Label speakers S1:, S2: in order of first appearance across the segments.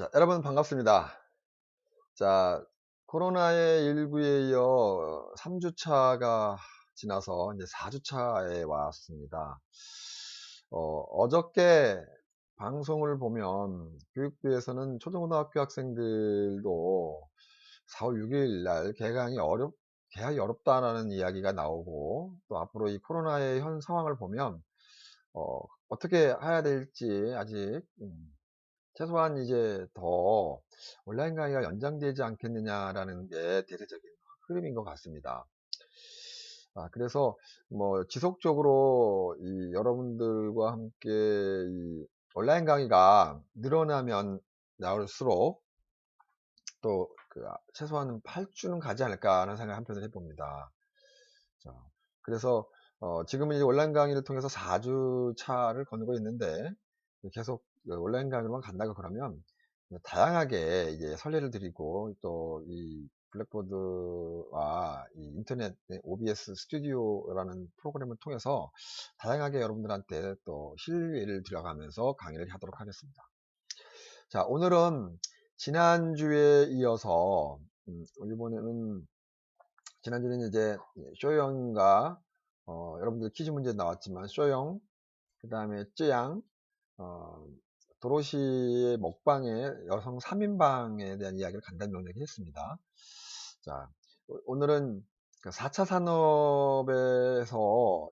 S1: 자, 여러분 반갑습니다. 자, 코로나19에 이어 3주 차가 지나서 이제 4주 차에 왔습니다. 어저께 방송을 보면 교육부에서는 초중고등학교 학생들도 4월 6일 날 개학이 어렵다라는 이야기가 나오고, 또 앞으로 이 코로나의 현 상황을 보면 어떻게 해야 될지 아직 최소한 이제 더 온라인 강의가 연장되지 않겠느냐라는 게 대세적인 흐름인 것 같습니다. 그래서 뭐 지속적으로 이 여러분들과 함께 이 온라인 강의가 늘어나면 나올수록 또 최소한 8주는 가지 않을까 하는 생각 한편을 해봅니다. 자, 그래서 지금은 이제 온라인 강의를 통해서 4주 차를 거두고 있는데, 계속 온라인 강의로만 간다고 그러면 다양하게 이제 선례를 드리고, 또 이 블랙보드와 이 인터넷 OBS 스튜디오라는 프로그램을 통해서 다양하게 여러분들한테 또 실기를 들어가면서 강의를 하도록 하겠습니다. 자, 오늘은 지난주에 이어서 이번에는 지난주에는 이제 쇼영과 여러분들 퀴즈 문제 나왔지만 쇼영, 그 다음에 쯔양, 어, 도로시의 먹방의 여성 3인방에 대한 이야기를 간단히 논의했습니다. 자, 오늘은 4차 산업에서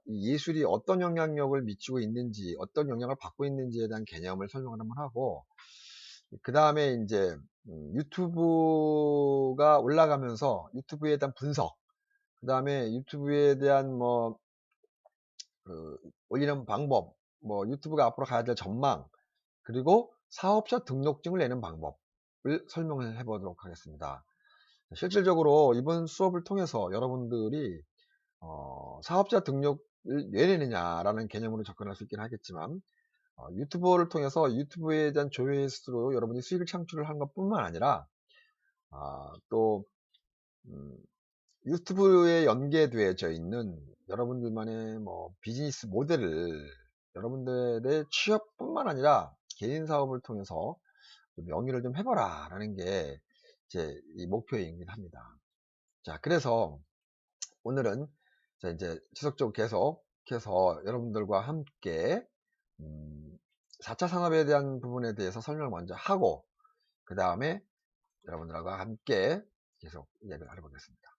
S1: 이 예술이 어떤 영향력을 미치고 있는지, 어떤 영향을 받고 있는지에 대한 개념을 설명을 한번 하고, 그 다음에 이제 유튜브가 올라가면서 유튜브에 대한 분석, 그 다음에 유튜브에 대한 올리는 방법, 유튜브가 앞으로 가야 될 전망, 그리고 사업자 등록증을 내는 방법을 설명을 해보도록 하겠습니다. 실질적으로 이번 수업을 통해서 여러분들이 사업자 등록을 왜 내느냐라는 개념으로 접근할 수 있긴 하겠지만, 유튜버를 통해서 유튜브에 대한 조회수로 여러분이 수익을 창출을 한 것뿐만 아니라, 또 유튜브에 연계되어져 있는 여러분들만의 비즈니스 모델을 여러분들의 취업뿐만 아니라 개인 사업을 통해서 좀 영위를 좀 해봐라 라는 게 제 이 목표이긴 합니다. 자, 그래서 오늘은 자 이제 지속적으로 계속해서 여러분들과 함께 4차 산업에 대한 부분에 대해서 설명을 먼저 하고, 그 다음에 여러분들과 함께 계속 이야기를 해보겠습니다.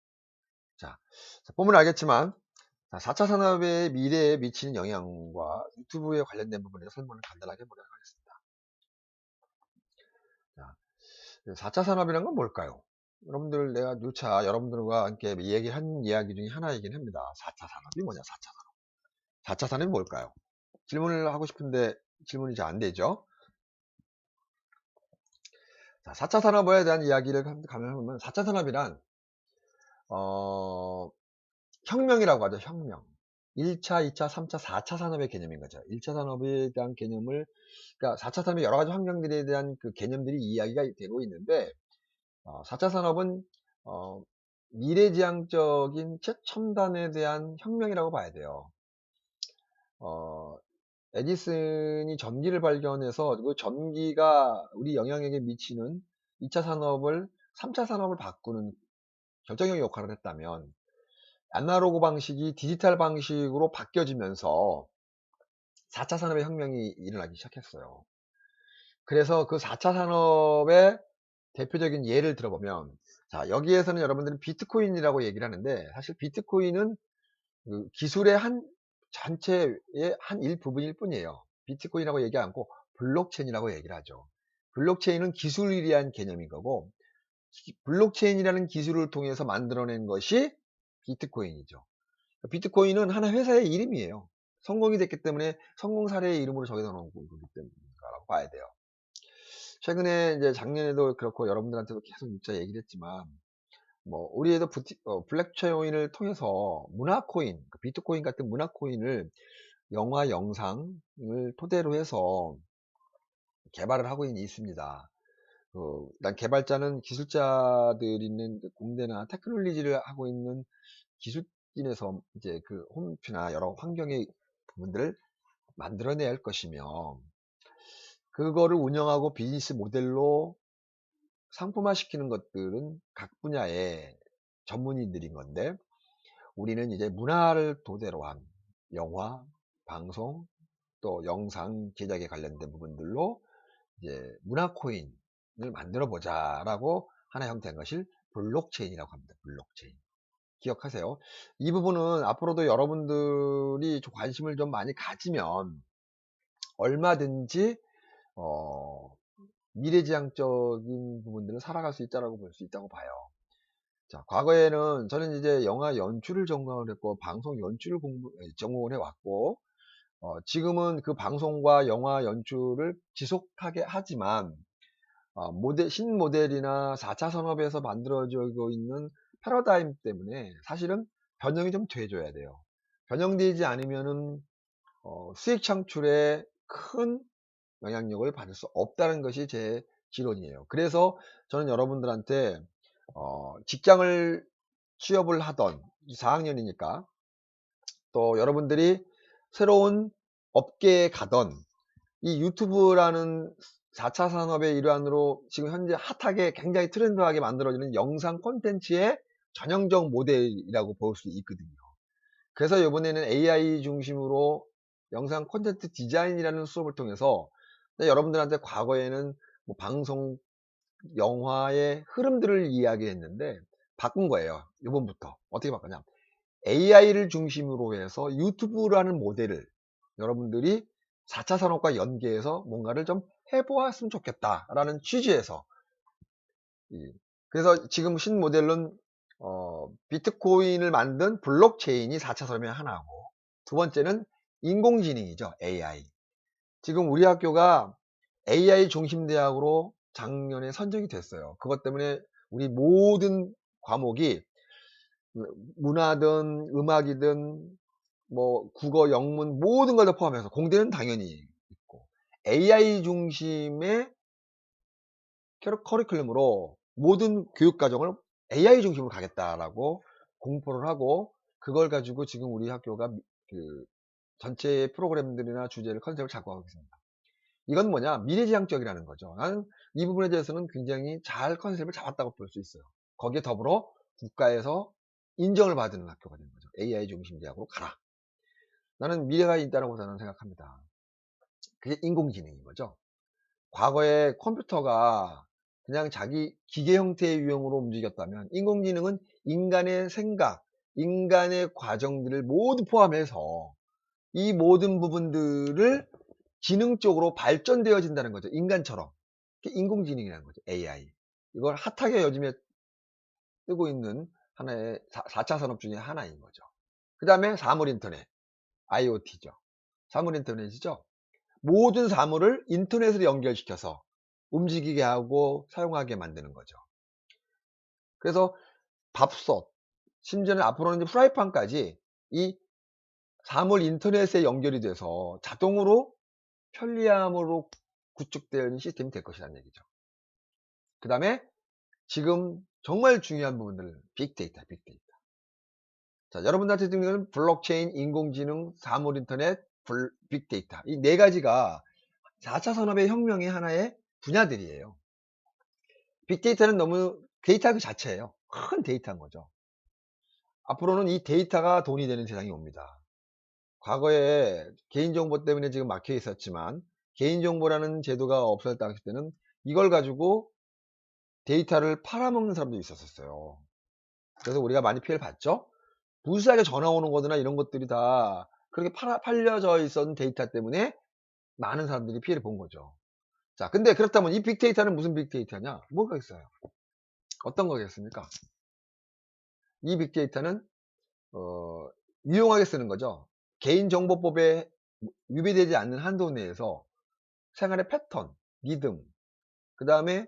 S1: 자, 보면 알겠지만 4차 산업의 미래에 미치는 영향과 유튜브에 관련된 부분에 설명을 간단하게 해보도록 하겠습니다. 자, 4차 산업이란 건 뭘까요? 여러분들, 내가 누차 여러분들과 함께 얘기한 이야기 중에 하나이긴 합니다. 4차 산업이 뭐냐, 4차 산업. 4차 산업이 뭘까요? 질문을 하고 싶은데 질문이 잘 안 되죠? 자, 4차 산업에 대한 이야기를 가면 보면 4차 산업이란, 어, 혁명이라고 하죠, 혁명. 1차, 2차, 3차, 4차 산업의 개념인 거죠. 1차 산업에 대한 개념을, 그러니까 4차 산업의 여러 가지 환경들에 대한 그 개념들이 이야기가 되고 있는데, 4차 산업은, 미래지향적인 최첨단에 대한 혁명이라고 봐야 돼요. 어, 에디슨이 전기를 발견해서 그 전기가 우리 영향력에 미치는 2차 산업을 3차 산업을 바꾸는 결정적인 역할을 했다면, 아날로그 방식이 디지털 방식으로 바뀌어지면서 4차 산업의 혁명이 일어나기 시작했어요. 그래서 그 4차 산업의 대표적인 예를 들어보면, 자, 여기에서는 여러분들이 비트코인이라고 얘기를 하는데, 사실 비트코인은 그 기술의 전체의 한 일부분일 뿐이에요. 비트코인이라고 얘기 않고 블록체인이라고 얘기를 하죠. 블록체인은 기술에 대한 개념인 거고, 블록체인이라는 기술을 통해서 만들어낸 것이 비트코인이죠. 비트코인은 하나 회사의 이름이에요. 성공이 됐기 때문에 성공 사례의 이름으로 정해서 놓은 거기 때문이라고 봐야 돼요. 최근에 이제 작년에도 그렇고 여러분들한테도 계속 문자 얘기를 했지만, 우리에도 블랙체인을 통해서 문화코인, 비트코인 같은 문화코인을 영화 영상을 토대로 해서 개발을 하고 있습니다. 일단 개발자는 기술자들이 있는 그 공대나 테크놀로지를 하고 있는 기술진에서 이제 그 홈피나 여러 환경의 부분들을 만들어내야 할 것이며, 그거를 운영하고 비즈니스 모델로 상품화시키는 것들은 각 분야의 전문인들인 건데, 우리는 이제 문화를 토대로 한 영화, 방송, 또 영상 제작에 관련된 부분들로 이제 문화 코인을 만들어 보자라고 하나 형태인 것이 블록체인이라고 합니다. 블록체인. 기억하세요. 이 부분은 앞으로도 여러분들이 좀 관심을 좀 많이 가지면 얼마든지 어, 미래지향적인 부분들을 살아갈 수 있다라고 볼 수 있다고 봐요. 자, 과거에는 저는 이제 영화 연출을 전공을 했고 방송 연출을 전공을 해왔고, 지금은 그 방송과 영화 연출을 지속하게 하지만 신모델이나 4차 산업에서 만들어지고 있는 패러다임 때문에 사실은 변형이 좀 돼줘야 돼요. 변형되지 않으면은 수익 창출에 큰 영향력을 받을 수 없다는 것이 제 지론이에요. 그래서 저는 여러분들한테 직장을 취업을 하던 4학년이니까, 또 여러분들이 새로운 업계에 가던 이 유튜브라는 4차 산업의 일환으로 지금 현재 핫하게 굉장히 트렌드하게 만들어지는 영상 콘텐츠의 전형적 모델이라고 볼 수 있거든요. 그래서 이번에는 AI 중심으로 영상 콘텐츠 디자인이라는 수업을 통해서 여러분들한테 과거에는 뭐 방송, 영화의 흐름들을 이야기했는데 바꾼 거예요. 이번부터. 어떻게 바꾸냐. AI를 중심으로 해서 유튜브라는 모델을 여러분들이 4차 산업과 연계해서 뭔가를 좀 해보았으면 좋겠다라는 취지에서, 그래서 지금 신모델은 비트코인을 만든 블록체인이 4차 산업의 하나고, 두 번째는 인공지능이죠. AI. 지금 우리 학교가 AI 중심 대학으로 작년에 선정이 됐어요. 그것 때문에 우리 모든 과목이 문화든 음악이든 뭐 국어, 영문 모든 걸 다 포함해서, 공대는 당연히 있고, AI 중심의 커리큘럼으로 모든 교육 과정을 AI 중심으로 가겠다라고 공포를 하고, 그걸 가지고 지금 우리 학교가 그 전체 프로그램들이나 주제를 컨셉을 잡고 가고 있습니다. 이건 뭐냐? 미래지향적이라는 거죠. 나는 이 부분에 대해서는 굉장히 잘 컨셉을 잡았다고 볼 수 있어요. 거기에 더불어 국가에서 인정을 받는 학교가 되는 거죠. AI 중심 대학으로 가라. 나는 미래가 있다고 저는 생각합니다. 그게 인공지능인 거죠. 과거에 컴퓨터가 그냥 자기 기계 형태의 유형으로 움직였다면, 인공지능은 인간의 생각, 인간의 과정들을 모두 포함해서 이 모든 부분들을 지능적으로 발전되어진다는 거죠. 인간처럼. 그게 인공지능이라는 거죠. AI. 이걸 핫하게 요즘에 뜨고 있는 하나의 4차 산업 중에 하나인 거죠. 그 다음에 사물인터넷, IoT죠. 사물인터넷이죠. 모든 사물을 인터넷으로 연결시켜서 움직이게 하고 사용하게 만드는 거죠. 그래서 밥솥, 심지어는 앞으로는 이제 프라이팬까지 이 사물 인터넷에 연결이 돼서 자동으로 편리함으로 구축되어 있는 시스템이 될 것이라는 얘기죠. 그 다음에 지금 정말 중요한 부분들, 빅데이터, 빅데이터. 자, 여러분들한테 듣는 블록체인, 인공지능, 사물인터넷, 빅데이터. 이 네 가지가 4차 산업의 혁명의 하나의 분야들이에요. 빅데이터는 너무 데이터 그 자체예요. 큰 데이터인 거죠. 앞으로는 이 데이터가 돈이 되는 세상이 옵니다. 과거에 개인정보 때문에 지금 막혀 있었지만, 개인정보라는 제도가 없을 당시 때는 이걸 가지고 데이터를 팔아먹는 사람도 있었어요. 그래서 우리가 많이 피해를 봤죠. 무수하게 전화 오는 거나 이런 것들이 다 그렇게 팔려져 있었던 데이터 때문에 많은 사람들이 피해를 본 거죠. 자, 근데 그렇다면 이 빅데이터는 무슨 빅데이터냐? 뭐가 있어요? 어떤 거겠습니까? 이 빅데이터는 유용하게 쓰는 거죠. 개인정보법에 위배되지 않는 한도 내에서 생활의 패턴, 리듬, 그 다음에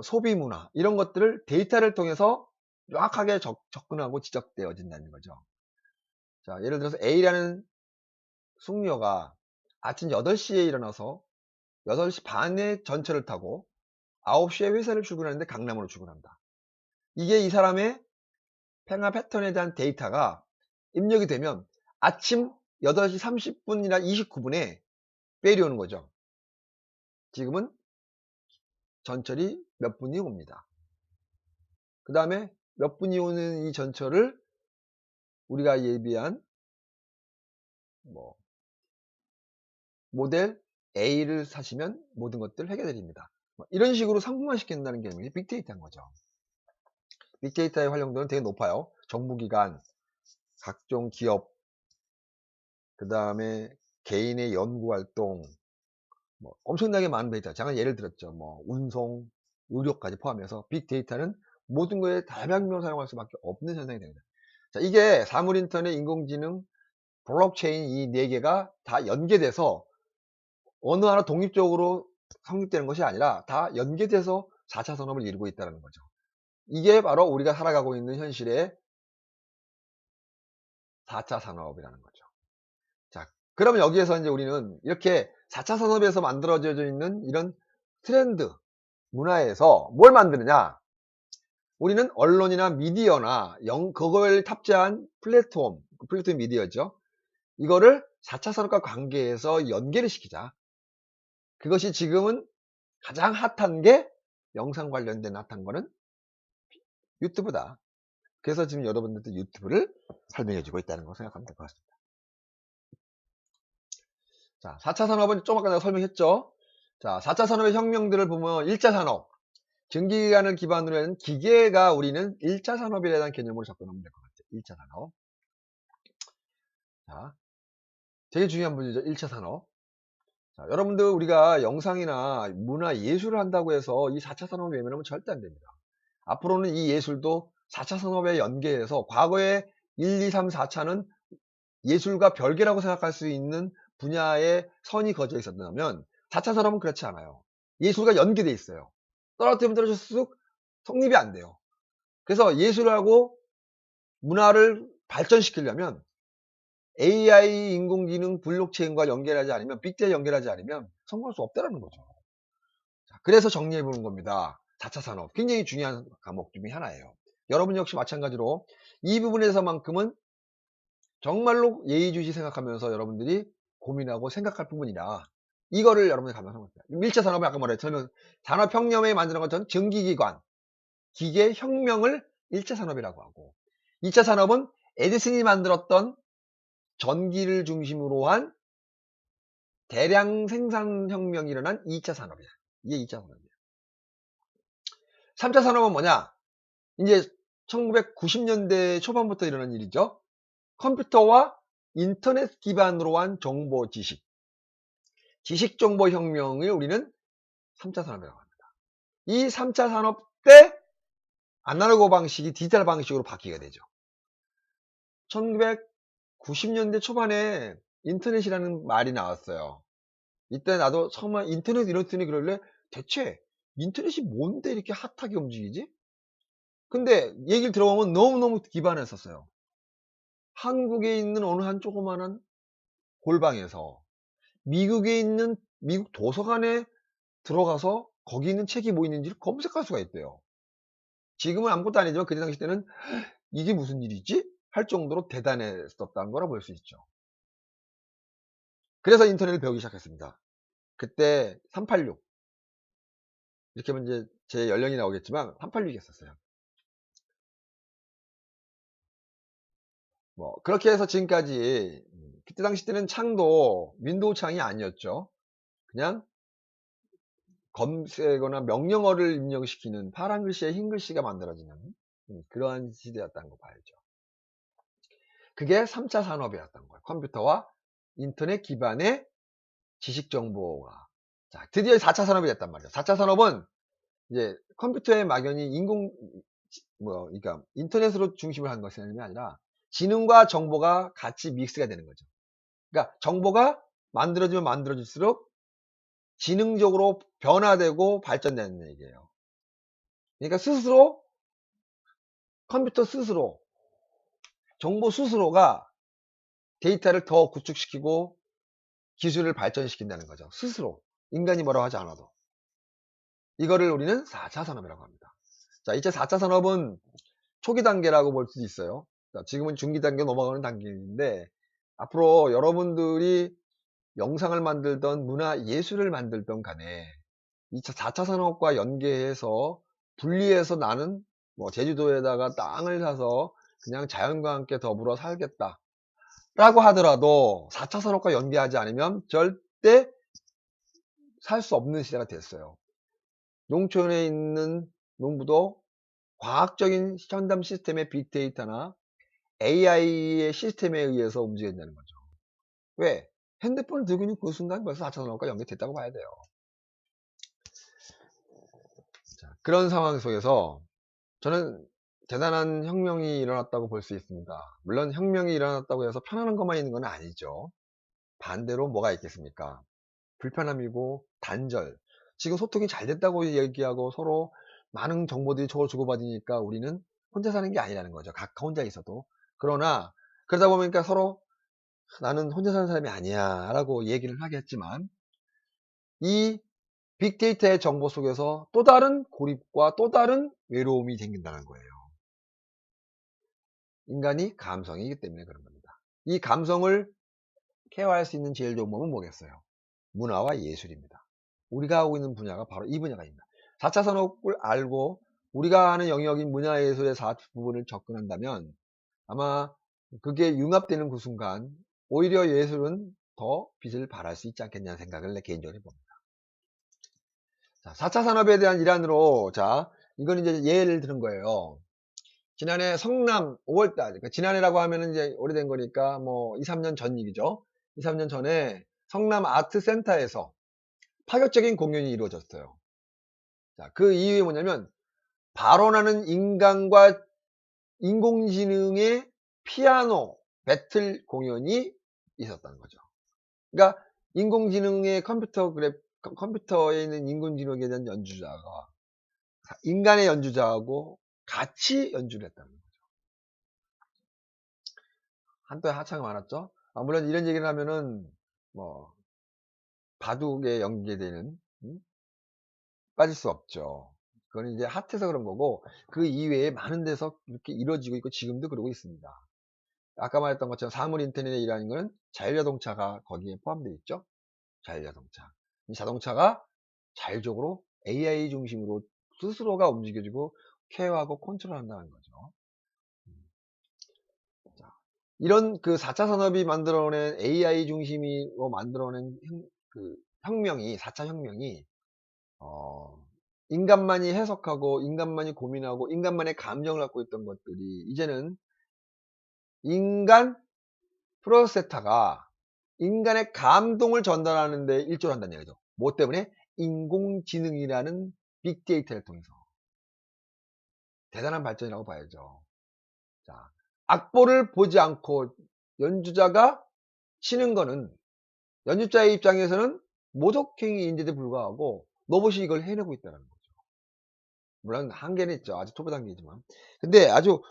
S1: 소비 문화, 이런 것들을 데이터를 통해서 명확하게 접근하고 지적되어진다는 거죠. 자, 예를 들어서 A라는 숙녀가 아침 8시에 일어나서 8시 반에 전철을 타고 9시에 회사를 출근하는데 강남으로 출근한다. 이게 이 사람의 생활 패턴에 대한 데이터가 입력이 되면 아침 8시 30분이나 29분에 메일이 오는 거죠. 지금은 전철이 몇 분이 옵니다. 그 다음에 몇 분이 오는 이 전철을 우리가 예비한 뭐 모델 A를 사시면 모든 것들 해결해 드립니다. 이런 식으로 상품화시킨다는 개념이 빅데이터인 거죠. 빅데이터의 활용도는 되게 높아요. 정부기관, 각종 기업, 그 다음에 개인의 연구활동, 엄청나게 많은 데이터. 잠깐 예를 들었죠. 운송, 의료까지 포함해서 빅데이터는 모든 거에 다양한 사용할 수밖에 없는 현상이 됩니다. 자, 이게 사물인터넷, 인공지능, 블록체인 이 네 개가 다 연계돼서 어느 하나 독립적으로 성립되는 것이 아니라 다 연계돼서 4차 산업을 이루고 있다는 거죠. 이게 바로 우리가 살아가고 있는 현실의 4차 산업이라는 거죠. 자, 그러면 여기에서 이제 우리는 이렇게 4차 산업에서 만들어져 있는 이런 트렌드, 문화에서 뭘 만드느냐? 우리는 언론이나 미디어나 그걸 탑재한 플랫폼 미디어죠. 이거를 4차 산업과 관계해서 연계를 시키자. 그것이 지금은 가장 핫한 게 영상 관련된 핫한 거는 유튜브다. 그래서 지금 여러분들도 유튜브를 설명해주고 있다는 거 생각하면 될 것 같습니다. 자, 4차 산업은 좀 아까 내가 설명했죠. 자, 4차 산업의 혁명들을 보면 1차 산업, 전기기관을 기반으로 한 기계가 우리는 1차 산업이라는 개념으로 접근하면 될 것 같아요. 1차 산업. 자, 되게 중요한 분이죠. 1차 산업. 자, 여러분들 우리가 영상이나 문화 예술을 한다고 해서 이 4차 산업을 외면하면 절대 안 됩니다. 앞으로는 이 예술도 4차 산업에 연계해서 과거에 1, 2, 3, 4차는 예술과 별개라고 생각할 수 있는 분야에 선이 그어져 있었다면 4차 산업은 그렇지 않아요. 예술과 연계돼 있어요. 떨어뜨리면 떨어질수록 성립이 안 돼요. 그래서 예술하고 문화를 발전시키려면 AI, 인공지능, 블록체인과 연결하지 않으면 빅데이터 연결하지 않으면 성공할 수 없다는 거죠. 그래서 정리해 보는 겁니다. 4차 산업 굉장히 중요한 과목 중에 하나예요. 여러분 역시 마찬가지로 이 부분에서만큼은 정말로 예의주시 생각하면서 여러분들이 고민하고 생각할 부분이라 이거를 여러분들이 감안하는 겁니다. 1차 산업은 아까 말했죠. 산업혁명에 만드는 것은 전기기관, 기계혁명을 1차 산업이라고 하고 2차 산업은 에디슨이 만들었던 전기를 중심으로 한 대량 생산혁명이 일어난 2차 산업이야. 이게 2차 산업이야. 3차 산업은 뭐냐? 이제 1990년대 초반부터 일어난 일이죠. 컴퓨터와 인터넷 기반으로 한 정보 지식 정보 혁명을 우리는 3차 산업이라고 합니다. 이 3차 산업 때 아날로그 방식이 디지털 방식으로 바뀌게 되죠. 1990년대 초반에 인터넷이라는 말이 나왔어요. 이때 나도 처음에 인터넷 이랬더니 그러길래 대체 인터넷이 뭔데 이렇게 핫하게 움직이지? 근데 얘기를 들어보면 너무너무 기반했었어요. 한국에 있는 어느 한 조그마한 골방에서 미국에 있는 미국 도서관에 들어가서 거기 있는 책이 뭐 있는지를 검색할 수가 있대요. 지금은 아무것도 아니지만 그때 당시 때는 이게 무슨 일이지? 할 정도로 대단했었다는 거라 볼 수 있죠. 그래서 인터넷을 배우기 시작했습니다. 그때 386 이렇게 하면 이제 제 연령이 나오겠지만 386이었어요. 그렇게 해서 지금까지 그때 당시 때는 창도 윈도우 창이 아니었죠. 그냥 검색어나 명령어를 입력시키는 파란 글씨에 흰 글씨가 만들어지는 그러한 시대였다는 거 봐야죠. 그게 3차 산업이었던 거예요. 컴퓨터와 인터넷 기반의 지식 정보가. 자, 드디어 4차 산업이 됐단 말이에요. 4차 산업은 이제 컴퓨터의 막연히 그러니까 인터넷으로 중심을 한 것이 아니라 지능과 정보가 같이 믹스가 되는 거죠. 그러니까 정보가 만들어지면 만들어질수록 지능적으로 변화되고 발전되는 얘기예요. 그러니까 컴퓨터 스스로, 정보 스스로가 데이터를 더 구축시키고 기술을 발전시킨다는 거죠. 스스로. 인간이 뭐라고 하지 않아도. 이거를 우리는 4차 산업이라고 합니다. 자, 이제 4차 산업은 초기 단계라고 볼 수도 있어요. 자, 지금은 중기 단계 넘어가는 단계인데 앞으로 여러분들이 영상을 만들던 문화 예술을 만들던 간에 4차 산업과 연계해서 분리해서 나는 뭐 제주도에다가 땅을 사서 그냥 자연과 함께 더불어 살겠다 라고 하더라도 4차 산업과 연계하지 않으면 절대 살 수 없는 시대가 됐어요. 농촌에 있는 농부도 과학적인 첨단 시스템의 빅데이터나 AI의 시스템에 의해서 움직인다는 거죠. 왜? 핸드폰을 들고 있는 그 순간 벌써 4차 산업과 연계됐다고 봐야 돼요. 자, 그런 상황 속에서 저는 대단한 혁명이 일어났다고 볼 수 있습니다. 물론 혁명이 일어났다고 해서 편안한 것만 있는 건 아니죠. 반대로 뭐가 있겠습니까? 불편함이고 단절. 지금 소통이 잘 됐다고 얘기하고 서로 많은 정보들이 서로 주고받으니까 우리는 혼자 사는 게 아니라는 거죠. 각각 혼자 있어도. 그러나 그러다 보니까 서로 나는 혼자 사는 사람이 아니야 라고 얘기를 하겠지만 이 빅데이터의 정보 속에서 또 다른 고립과 또 다른 외로움이 생긴다는 거예요. 인간이 감성이기 때문에 그런 겁니다. 이 감성을 케어할 수 있는 제일 좋은 법은 뭐겠어요? 문화와 예술입니다. 우리가 하고 있는 분야가 바로 이 분야가입니다. 4차 산업을 알고 우리가 하는 영역인 문화예술의 부분을 접근한다면 아마 그게 융합되는 그 순간 오히려 예술은 더 빛을 발할 수 있지 않겠냐는 생각을 내 개인적으로 해봅니다. 자, 4차 산업에 대한 일환으로 이건 이제 예를 들은 거예요. 지난해 성남 5월달, 그러니까 지난해라고 하면은 이제 오래된 거니까 뭐 2, 3년 전 얘기죠. 2, 3년 전에 성남 아트센터에서 파격적인 공연이 이루어졌어요. 자, 그 이유가 뭐냐면 발언하는 인간과 인공지능의 피아노 배틀 공연이 있었다는 거죠. 그러니까 인공지능의 컴퓨터에 있는 인공지능에 대한 연주자가 인간의 연주자하고 같이 연주를 했다는 거죠. 한때 하차가 많았죠. 물론 이런 얘기를 하면은 뭐 바둑에 연계되는 빠질 수 없죠. 그건 이제 핫해서 그런 거고 그 이외에 많은 데서 이렇게 이루어지고 있고 지금도 그러고 있습니다. 아까 말했던 것처럼 사물 인터넷의 일환인 것은 자율자동차가 거기에 포함되어 있죠. 자율자동차. 이 자동차가 자율적으로 AI 중심으로 스스로가 움직여지고 케어하고 컨트롤한다는 거죠. 자, 이런 그 4차 산업이 만들어낸 AI 중심으로 만들어낸 그 혁명이 4차 혁명이 인간만이 해석하고 인간만이 고민하고 인간만의 감정을 갖고 있던 것들이 이제는 인간 프로세타가 인간의 감동을 전달하는 데 일조를 한다는 얘기죠. 뭐 때문에? 인공지능이라는 빅데이터를 통해서. 대단한 발전이라고 봐야죠. 자, 악보를 보지 않고 연주자가 치는 거는 연주자의 입장에서는 모독행위인데도 불구하고 로봇이 이걸 해내고 있다는 거죠. 물론 한계는 있죠. 아주 초보 단계지만. 근데 아주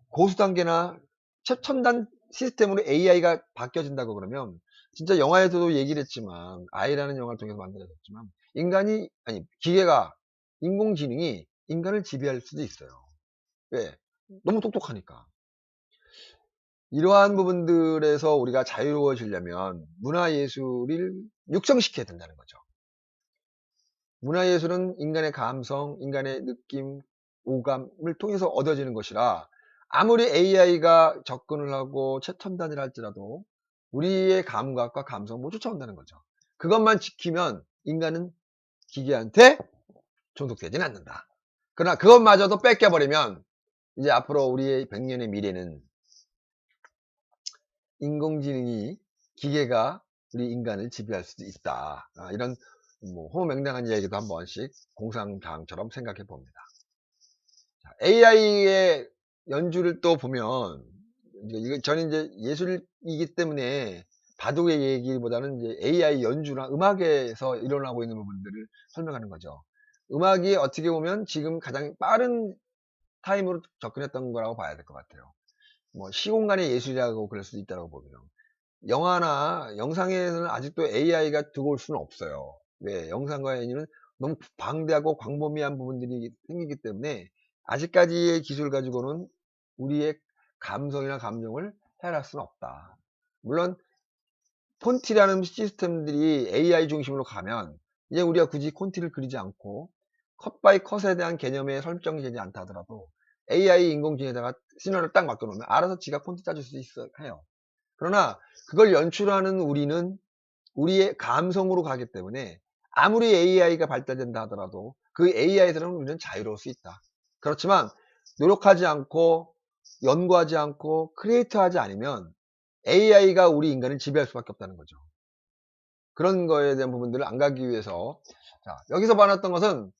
S1: 고수 단계나 최첨단 시스템으로 AI가 바뀌어진다고 그러면 진짜 영화에서도 얘기를 했지만 아이라는 영화를 통해서 만들어졌지만 기계가 인공지능이 인간을 지배할 수도 있어요. 왜? 너무 똑똑하니까. 이러한 부분들에서 우리가 자유로워지려면 문화예술을 육성시켜야 된다는 거죠. 문화예술은 인간의 감성, 인간의 느낌, 오감을 통해서 얻어지는 것이라 아무리 AI가 접근을 하고 최첨단을 할지라도 우리의 감각과 감성 못 쫓아온다는 거죠. 그것만 지키면 인간은 기계한테 종속되진 않는다. 그러나 그것마저도 뺏겨버리면 이제 앞으로 우리의 100년의 미래는 인공지능이 기계가 우리 인간을 지배할 수도 있다. 이런 뭐 호명당한 이야기도 한 번씩 공상장처럼 생각해 봅니다. AI의 연주를 또 보면 저는 이제 예술이기 때문에 바둑의 얘기보다는 이제 AI 연주나 음악에서 일어나고 있는 부분들을 설명하는 거죠. 음악이 어떻게 보면 지금 가장 빠른 타임으로 접근했던 거라고 봐야 될 것 같아요. 뭐 시공간의 예술이라고 그럴 수도 있다고 보면 영화나 영상에는 아직도 AI가 두고 올 수는 없어요. 왜? 영상과 애니는 너무 방대하고 광범위한 부분들이 생기기 때문에 아직까지의 기술 가지고는 우리의 감성이나 감정을 해할 수는 없다. 물론 폰티라는 시스템들이 AI 중심으로 가면 이제 우리가 굳이 콘티를 그리지 않고 컷 바이 컷에 대한 개념에 설정이 되지 않다 하더라도 AI 인공지능에다가 시나리오를 딱 맡겨놓으면 알아서 지가 콘티 짜줄 수 해요. 그러나 그걸 연출하는 우리는 우리의 감성으로 가기 때문에 아무리 AI가 발달된다 하더라도 그 AI들은 우리는 자유로울 수 있다. 그렇지만 노력하지 않고 연구하지 않고 크리에이터하지 않으면 AI가 우리 인간을 지배할 수밖에 없다는 거죠. 그런 거에 대한 부분들을 안 가기 위해서 자, 여기서 봐놨던 것은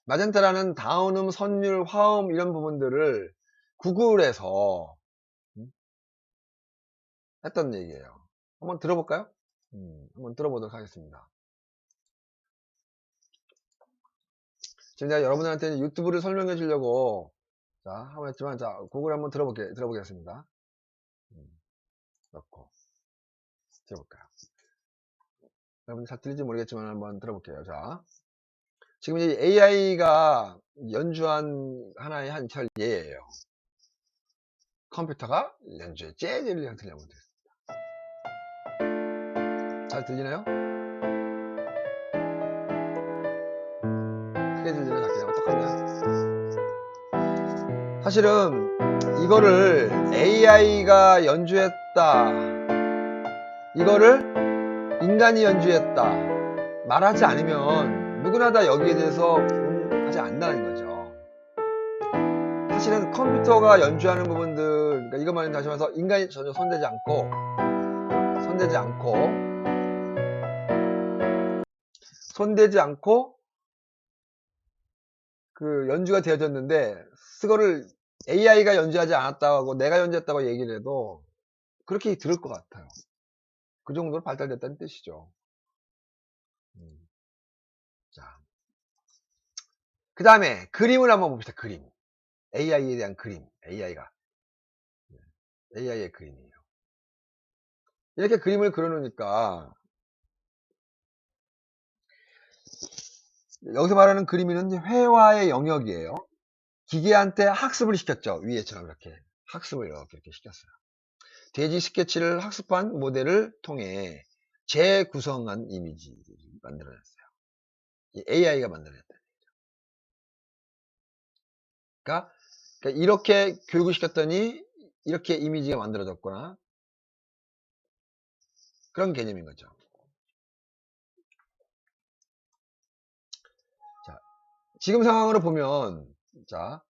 S1: 마젠타라는 다운음, 선율, 화음 이런 부분들을 구글에서 했던 얘기예요. 한번 들어볼까요? 한번 들어보도록 하겠습니다. 지금 제가 여러분들한테 유튜브를 설명해 주려고 자 한번 했지만 자 구글 한번 들어보겠습니다. 넣고 들어볼까요? 여러분 잘 들릴지 모르겠지만 한번 들어볼게요. 자 지금 이 AI가 연주한 하나의 한철 예예요. 컴퓨터가 연주의 재즈를 그냥 들려보면 돼요. 잘 들리나요? 크게 들리나 작게 어떡하냐? 사실은 이거를 AI가 연주했다. 이거를 인간이 연주했다. 말하지 않으면 누구나 다 여기에 대해서 하지 않는다는 거죠. 사실은 컴퓨터가 연주하는 부분들, 그러니까 이것만 다시 말해서 인간이 전혀 손대지 않고 그 연주가 되어졌는데 그거를 AI가 연주하지 않았다고 내가 연주했다고 얘기를 해도 그렇게 들을 것 같아요. 그 정도로 발달됐다는 뜻이죠. 자, 그 다음에 그림을 한번 봅시다. 그림. AI에 대한 그림. AI의 그림이에요. 이렇게 그림을 그려놓으니까 여기서 말하는 그림은 회화의 영역이에요. 기계한테 학습을 시켰죠. 위에처럼 이렇게 학습을 이렇게 시켰어요. 돼지 스케치를 학습한 모델을 통해 재구성한 이미지를 만들어냈어요. AI가 만들어냈다. 그러니까 이렇게 교육을 시켰더니 이렇게 이미지가 만들어졌구나. 그런 개념인 거죠. 자, 지금 상황으로 보면 자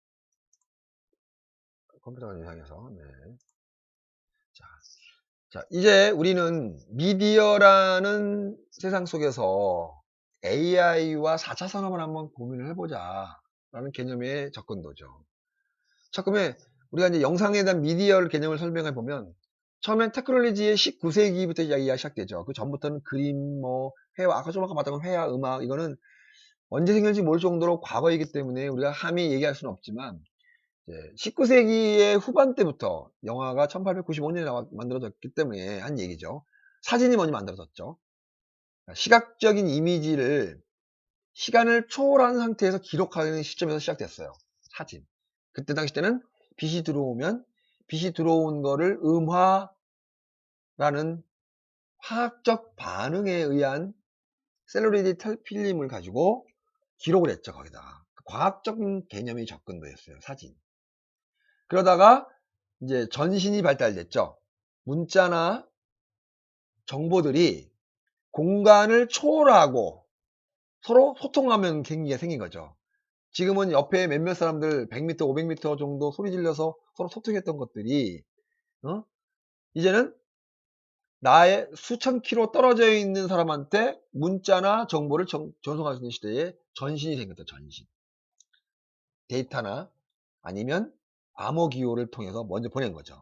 S1: 컴퓨터가 이상해서 네. 자, 이제 우리는 미디어라는 세상 속에서 AI와 4차 산업을 한번 고민을 해보자 라는 개념의 접근도죠. 처음에 우리가 이제 영상에 대한 미디어를 개념을 설명해 보면 처음엔 테크놀로지의 19세기부터 이야기가 시작되죠. 그 전부터는 그림, 회화, 아까 좀 아까 봤던 회화, 음악 이거는 언제 생길지 모를 정도로 과거이기 때문에 우리가 함히 얘기할 수는 없지만 19세기의 후반때부터 영화가 1895년에 만들어졌기 때문에 한 얘기죠. 사진이 먼저 만들어졌죠. 시각적인 이미지를 시간을 초월한 상태에서 기록하는 시점에서 시작됐어요. 사진. 그때 당시 때는 빛이 들어온 거를 음화라는 화학적 반응에 의한 셀룰로이드 필름을 가지고 기록을 했죠. 거기다가 과학적인 개념이 접근도였어요. 사진. 그러다가 이제 전신이 발달됐죠. 문자나 정보들이 공간을 초월하고 서로 소통하면 경기가 생긴 거죠. 지금은 옆에 몇몇 사람들 100m, 500m 정도 소리 질러서 서로 소통했던 것들이 이제는 나의 수천 킬로 떨어져 있는 사람한테 문자나 정보를 전송할 수 있는 시대에 전신이 생겼다. 전신. 데이터나 아니면 암호 기호를 통해서 먼저 보낸 거죠.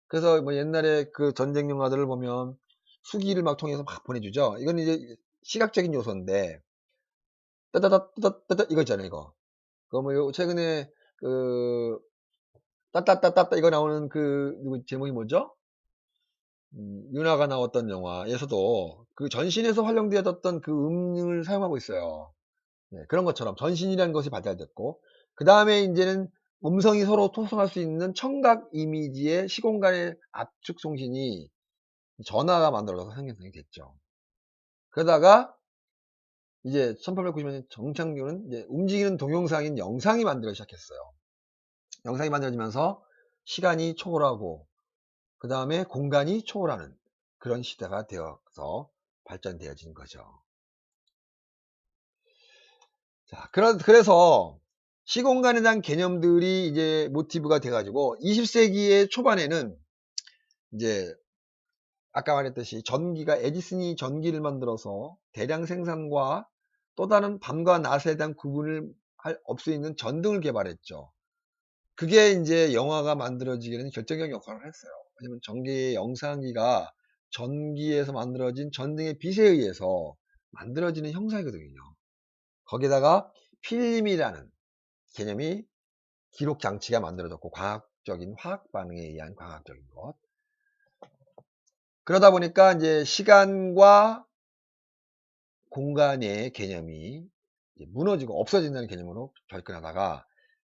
S1: 그래서 뭐 옛날에 그 전쟁 영화들을 보면 수기를 막 통해서 막 보내주죠. 이건 이제 시각적인 요소인데 따따따따따 이거 있잖아요. 이거. 그거 뭐 최근에 그 따따따따따 이거 나오는 그 누구 제목이 뭐죠? 윤하가 나왔던 영화에서도 그 전신에서 활용되었던 그 음을 사용하고 있어요. 네, 그런 것처럼 전신이라는 것이 발달됐고 그 다음에 이제는 음성이 서로 토성할 수 있는 청각 이미지의 시공간의 압축 송신이 전화가 만들어져서 생성이 됐죠. 그러다가 이제 1890년 정창조는 이제 움직이는 동영상인 영상이 만들어지기 시작했어요. 영상이 만들어지면서 시간이 초월하고 그 다음에 공간이 초월하는 그런 시대가 되어서 발전되어진 거죠. 자, 그래서 시공간에 대한 개념들이 이제 모티브가 돼가지고 20세기의 초반에는 이제 아까 말했듯이 전기가 에디슨이 전기를 만들어서 대량 생산과 또 다른 밤과 낮에 대한 구분을 할 수 있는 전등을 개발했죠. 그게 이제 영화가 만들어지기에는 결정적 역할을 했어요. 왜냐면 전기 영상기가 전기에서 만들어진 전등의 빛에 의해서 만들어지는 형상이거든요. 거기다가 필름이라는 개념이 기록 장치가 만들어졌고 과학적인 화학 반응에 의한 과학적인 것. 그러다 보니까 이제 시간과 공간의 개념이 무너지고 없어진다는 개념으로 접근하다가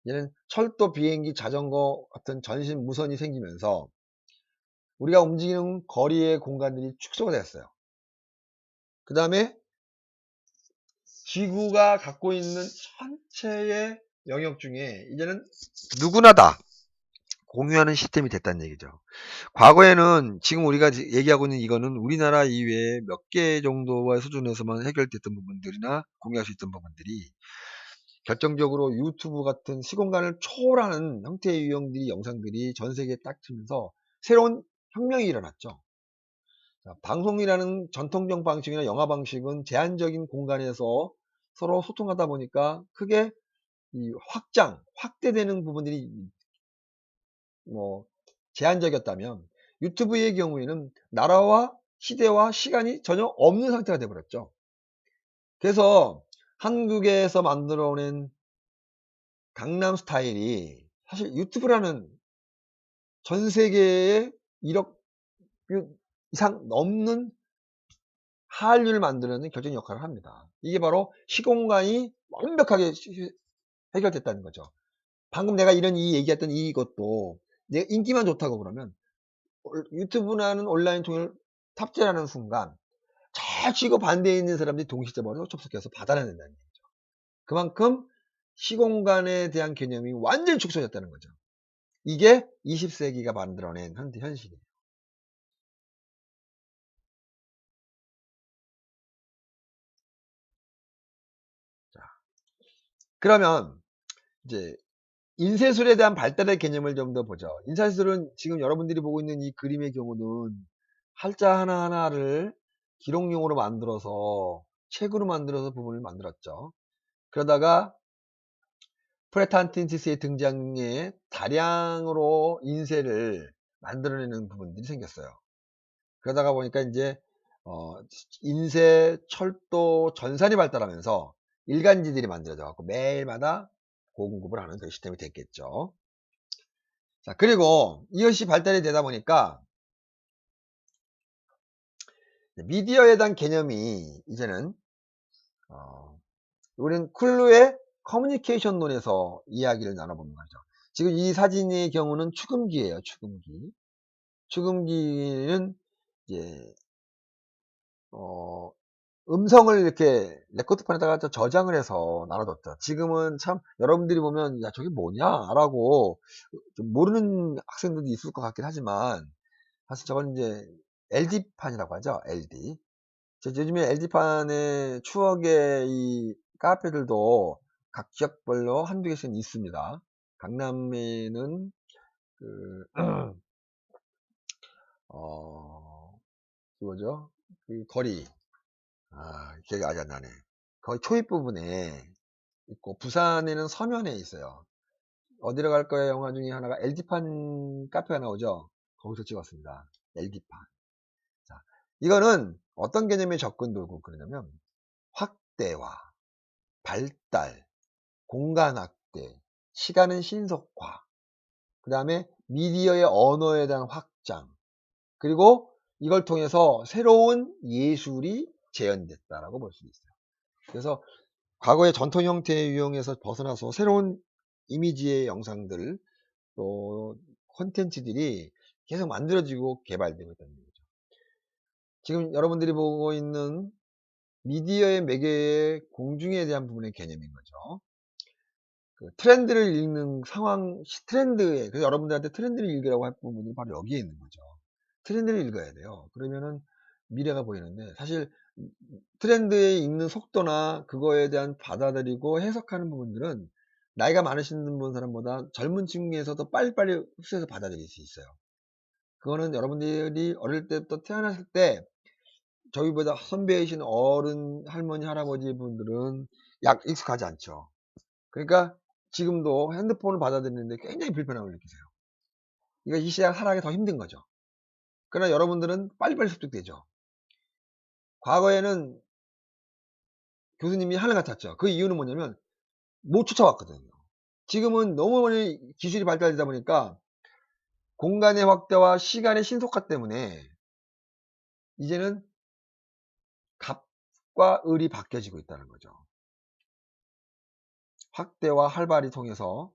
S1: 얘는 철도, 비행기, 자전거 같은 전신 무선이 생기면서 우리가 움직이는 거리의 공간들이 축소가 됐어요. 그 다음에 지구가 갖고 있는 전체의 영역 중에 이제는 누구나 다 공유하는 시스템이 됐다는 얘기죠. 과거에는 지금 우리가 얘기하고 있는 이거는 우리나라 이외에 몇 개 정도의 수준에서만 해결됐던 부분들이나 공유할 수 있던 부분들이 결정적으로 유튜브 같은 시공간을 초월하는 형태의 유형들이 영상들이 전 세계에 딱 트면서 새로운 혁명이 일어났죠. 자, 방송이라는 전통적 방식이나 영화 방식은 제한적인 공간에서 서로 소통하다 보니까 크게 이 확대되는 부분들이 뭐 제한적이었다면 유튜브의 경우에는 나라와 시대와 시간이 전혀 없는 상태가 되어버렸죠. 그래서 한국에서 만들어낸 강남 스타일이 사실 유튜브라는 전 세계에 1억 뷰 이상 넘는 한류를 만드는 결정적 역할을 합니다. 이게 바로 시공간이 완벽하게 해결됐다는 거죠. 방금 내가 이 얘기했던 이것도 내 인기만 좋다고 그러면 유튜브라는 온라인 통을 탑재하는 순간 좌측고 반대에 있는 사람들이 동시대번호 접속해서 받아내야 된다는 얘기죠. 그만큼 시공간에 대한 개념이 완전히 축소됐다는 거죠. 이게 20세기가 만들어낸 현실이에요. 자, 그러면 이제 인쇄술에 대한 발달의 개념을 좀 더 보죠. 인쇄술은 지금 여러분들이 보고 있는 이 그림의 경우는 할자 하나하나를 기록용으로 만들어서 책으로 만들어서 부분을 만들었죠. 그러다가 프레탄틴티스의 등장에 다량으로 인쇄를 만들어내는 부분들이 생겼어요. 그러다가 보니까 이제 인쇄, 철도, 전산이 발달하면서 일간지들이 만들어져 갖고 매일마다 공급을 하는 그런 시스템이 됐겠죠. 자, 그리고 이것이 발달이 되다 보니까 미디어에 대한 개념이 이제는 우리는 쿨루의 커뮤니케이션론에서 이야기를 나눠보는 거죠. 지금 이 사진의 경우는 축음기예요. 축음기. 축음기는 이제 음성을 이렇게 레코드판에다가 저장을 해서 나눠뒀죠. 지금은 참 여러분들이 보면 야 저게 뭐냐라고 좀 모르는 학생들도 있을 것 같긴 하지만 사실 저건 이제 LD판이라고 하죠. LD. 요즘에 LD판의 추억의 이 카페들도 각 지역별로 한두 개씩은 있습니다. 강남에는 그, 그거죠? 그 거리, 기억이 아직 안 나네. 거의 초입 부분에 있고, 부산에는 서면에 있어요. 어디로 갈 거야 영화 중에 하나가 LD판 카페가 나오죠? 거기서 찍었습니다. LD판. 자, 이거는 어떤 개념의 접근 돌고 그러냐면, 확대화, 발달, 공간 확대, 시간은 신속화, 그 다음에 미디어의 언어에 대한 확장, 그리고 이걸 통해서 새로운 예술이 재현됐다라고 볼 수 있어요. 그래서 과거의 전통 형태의 유형에서 벗어나서 새로운 이미지의 영상들 또 콘텐츠들이 계속 만들어지고 개발되고 있다는 거죠. 지금 여러분들이 보고 있는 미디어의 매개의 공중에 대한 부분의 개념인 거죠. 그 트렌드를 읽는 상황, 트렌드에, 그래서 여러분들한테 트렌드를 읽으라고 할 부분이 바로 여기에 있는 거죠. 트렌드를 읽어야 돼요. 그러면은 미래가 보이는데, 사실 트렌드에 읽는 속도나 그거에 대한 받아들이고 해석하는 부분들은 나이가 많으신 분 사람보다 젊은 층에서도 빨리빨리 흡수해서 받아들일 수 있어요. 그거는 여러분들이 어릴 때부터 태어났을 때 저희보다 선배이신 어른, 할머니, 할아버지 분들은 약 익숙하지 않죠. 그러니까 지금도 핸드폰을 받아들이는데 굉장히 불편함을 느끼세요. 그러니까 이 시대가 살아가기 더 힘든 거죠. 그러나 여러분들은 빨리빨리 습득되죠. 과거에는 교수님이 하늘 같았죠. 그 이유는 뭐냐면 못 쫓아왔거든요. 지금은 너무 많이 기술이 발달되다 보니까 공간의 확대와 시간의 신속화 때문에 이제는 갑과 을이 바뀌어지고 있다는 거죠. 확대와 활발이 통해서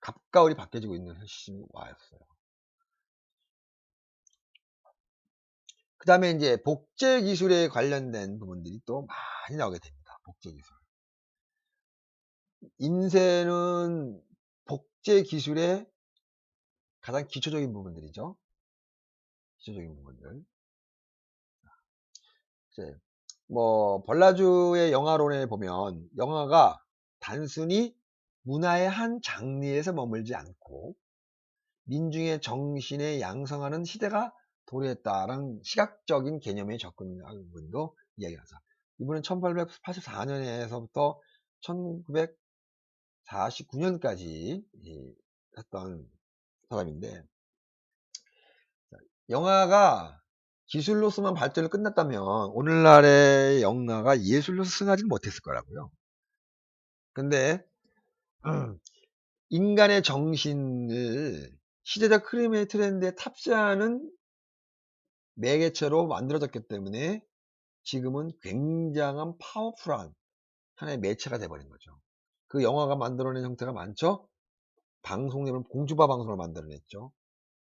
S1: 갑과 을이 바뀌어지고 있는 시점이 왔어요. 그 다음에 이제 복제 기술에 관련된 부분들이 또 많이 나오게 됩니다. 복제 기술. 인쇄는 복제 기술의 가장 기초적인 부분들이죠. 기초적인 부분들. 이제 뭐 벌라주의 영화론에 보면 영화가 단순히 문화의 한 장르에서 머물지 않고 민중의 정신에 양성하는 시대가 도래했다라는 시각적인 개념에 접근하는 부분도 이야기하죠. 이분은 1884년에서부터 1949년까지 했던 사람인데, 영화가 기술로서만 발전을 끝났다면 오늘날의 영화가 예술로서 승하지는 못했을 거라고요. 근데 인간의 정신을 시대적 흐름의 트렌드에 탑재하는 매개체로 만들어졌기 때문에 지금은 굉장한 파워풀한 하나의 매체가 돼버린 거죠. 그 영화가 만들어낸 형태가 많죠. 방송을 공주파 방송을 만들어냈죠.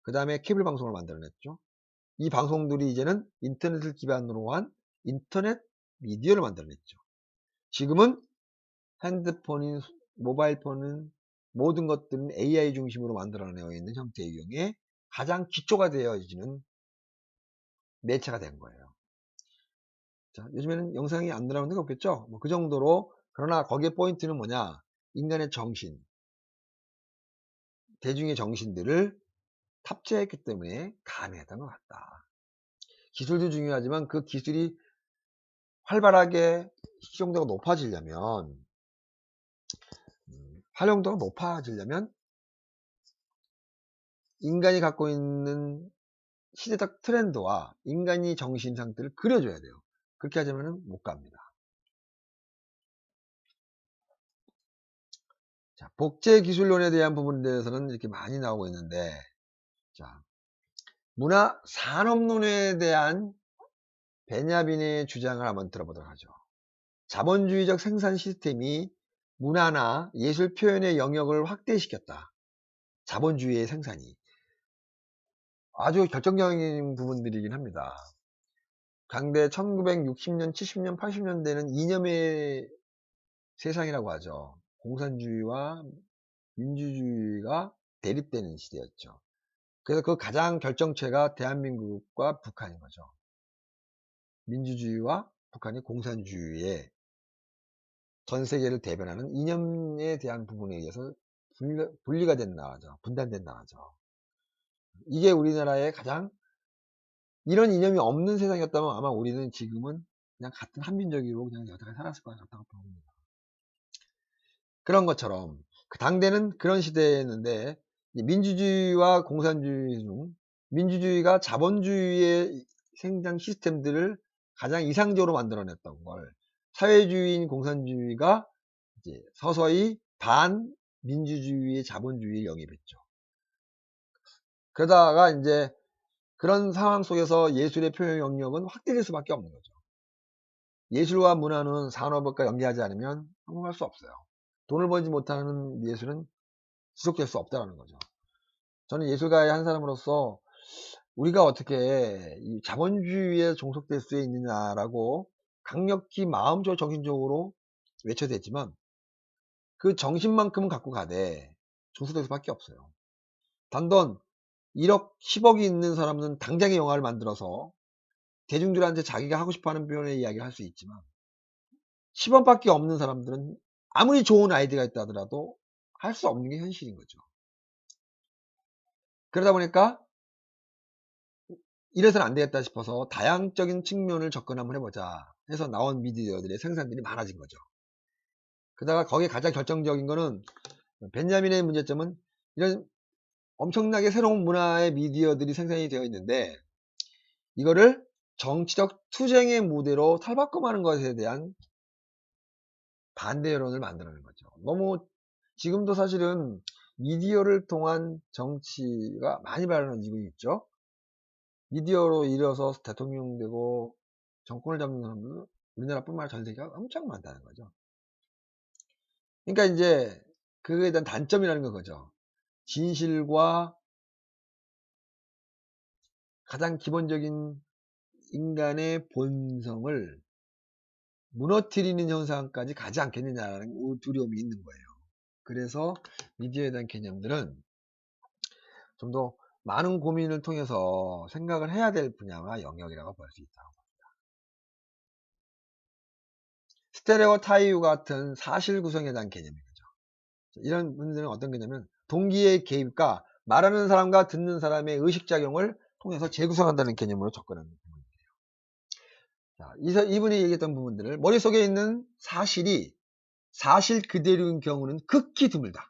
S1: 그 다음에 케이블 방송을 만들어냈죠. 이 방송들이 이제는 인터넷을 기반으로 한 인터넷 미디어를 만들어냈죠. 지금은 핸드폰인 모바일폰은 모든 것들은 AI 중심으로 만들어내어 있는 형태의 경우에 가장 기초가 되어지는 매체가 된 거예요. 자, 요즘에는 영상이 안 나오는 데가 없겠죠? 뭐 그 정도로. 그러나 거기에 포인트는 뭐냐? 인간의 정신, 대중의 정신들을 탑재했기 때문에 가능했던 것 같다. 기술도 중요하지만 그 기술이 활발하게 시종도가 높아지려면 활용도가 높아지려면 인간이 갖고 있는 시대적 트렌드와 인간이 정신 상태를 그려줘야 돼요. 그렇게 하자면 못 갑니다. 자, 복제 기술론에 대한 부분에 대해서는 이렇게 많이 나오고 있는데, 자, 문화 산업론에 대한 베냐빈의 주장을 한번 들어보도록 하죠. 자본주의적 생산 시스템이 문화나 예술 표현의 영역을 확대시켰다. 자본주의의 생산이. 아주 결정적인 부분들이긴 합니다. 당대 1960년, 70년, 80년대는 이념의 세상이라고 하죠. 공산주의와 민주주의가 대립되는 시대였죠. 그래서 그 가장 결정체가 대한민국과 북한인 거죠. 민주주의와 북한이 공산주의의 전 세계를 대변하는 이념에 대한 부분에 의해서 분리가 된 나라죠. 분단된 나라죠. 이게 우리나라의 가장 이런 이념이 없는 세상이었다면 아마 우리는 지금은 그냥 같은 한민족이고 그냥 여태까지 살았을 것 같다고 봅니다. 그런 것처럼 그 당대는 그런 시대였는데 민주주의와 공산주의 중 민주주의가 자본주의의 생산 시스템들을 가장 이상적으로 만들어냈던 걸 사회주의인 공산주의가 이제 서서히 반민주주의의 자본주의를 영입했죠. 그러다가 이제 그런 상황 속에서 예술의 표현 영역은 확대될 수밖에 없는 거죠. 예술과 문화는 산업과 연계하지 않으면 성공할 수 없어요. 돈을 벌지 못하는 예술은 지속될 수 없다는 거죠. 저는 예술가의 한 사람으로서 우리가 어떻게 이 자본주의에 종속될 수 있느냐라고 강력히 마음적으로 정신적으로 외쳐야 되지만 그 정신만큼은 갖고 가되 중수될 수밖에 없어요. 단돈 1억 10억이 있는 사람은 당장의 영화를 만들어서 대중들한테 자기가 하고 싶어하는 표현의 이야기를 할 수 있지만 10원밖에 없는 사람들은 아무리 좋은 아이디어가 있다 하더라도 할 수 없는 게 현실인 거죠. 그러다 보니까 이래서는 안 되겠다 싶어서 다양적인 측면을 접근 한번 해보자 해서 나온 미디어들의 생산들이 많아진 거죠. 그러다가 거기에 가장 결정적인 거는 벤자민의 문제점은 이런 엄청나게 새로운 문화의 미디어들이 생산이 되어 있는데 이거를 정치적 투쟁의 무대로 탈바꿈하는 것에 대한 반대 여론을 만들어내는 거죠. 너무 지금도 사실은 미디어를 통한 정치가 많이 발현지고 있죠. 미디어로 이뤄서 대통령 되고 정권을 잡는 사람들은 우리나라뿐만 아니라 전 세계가 엄청 많다는 거죠. 그러니까 이제 그거에 대한 단점이라는 거죠. 진실과 가장 기본적인 인간의 본성을 무너뜨리는 현상까지 가지 않겠느냐라는 두려움이 있는 거예요. 그래서 미디어에 대한 개념들은 좀 더 많은 고민을 통해서 생각을 해야 될 분야와 영역이라고 볼 수 있다. 스테레오 타이유 같은 사실 구성에 대한 개념이죠. 이런 문제는 어떤 개념이냐면 동기의 개입과 말하는 사람과 듣는 사람의 의식작용을 통해서 재구성한다는 개념으로 접근하는 부분입니다. 이분이 얘기했던 부분들을 머릿속에 있는 사실이 사실 그대로인 경우는 극히 드물다.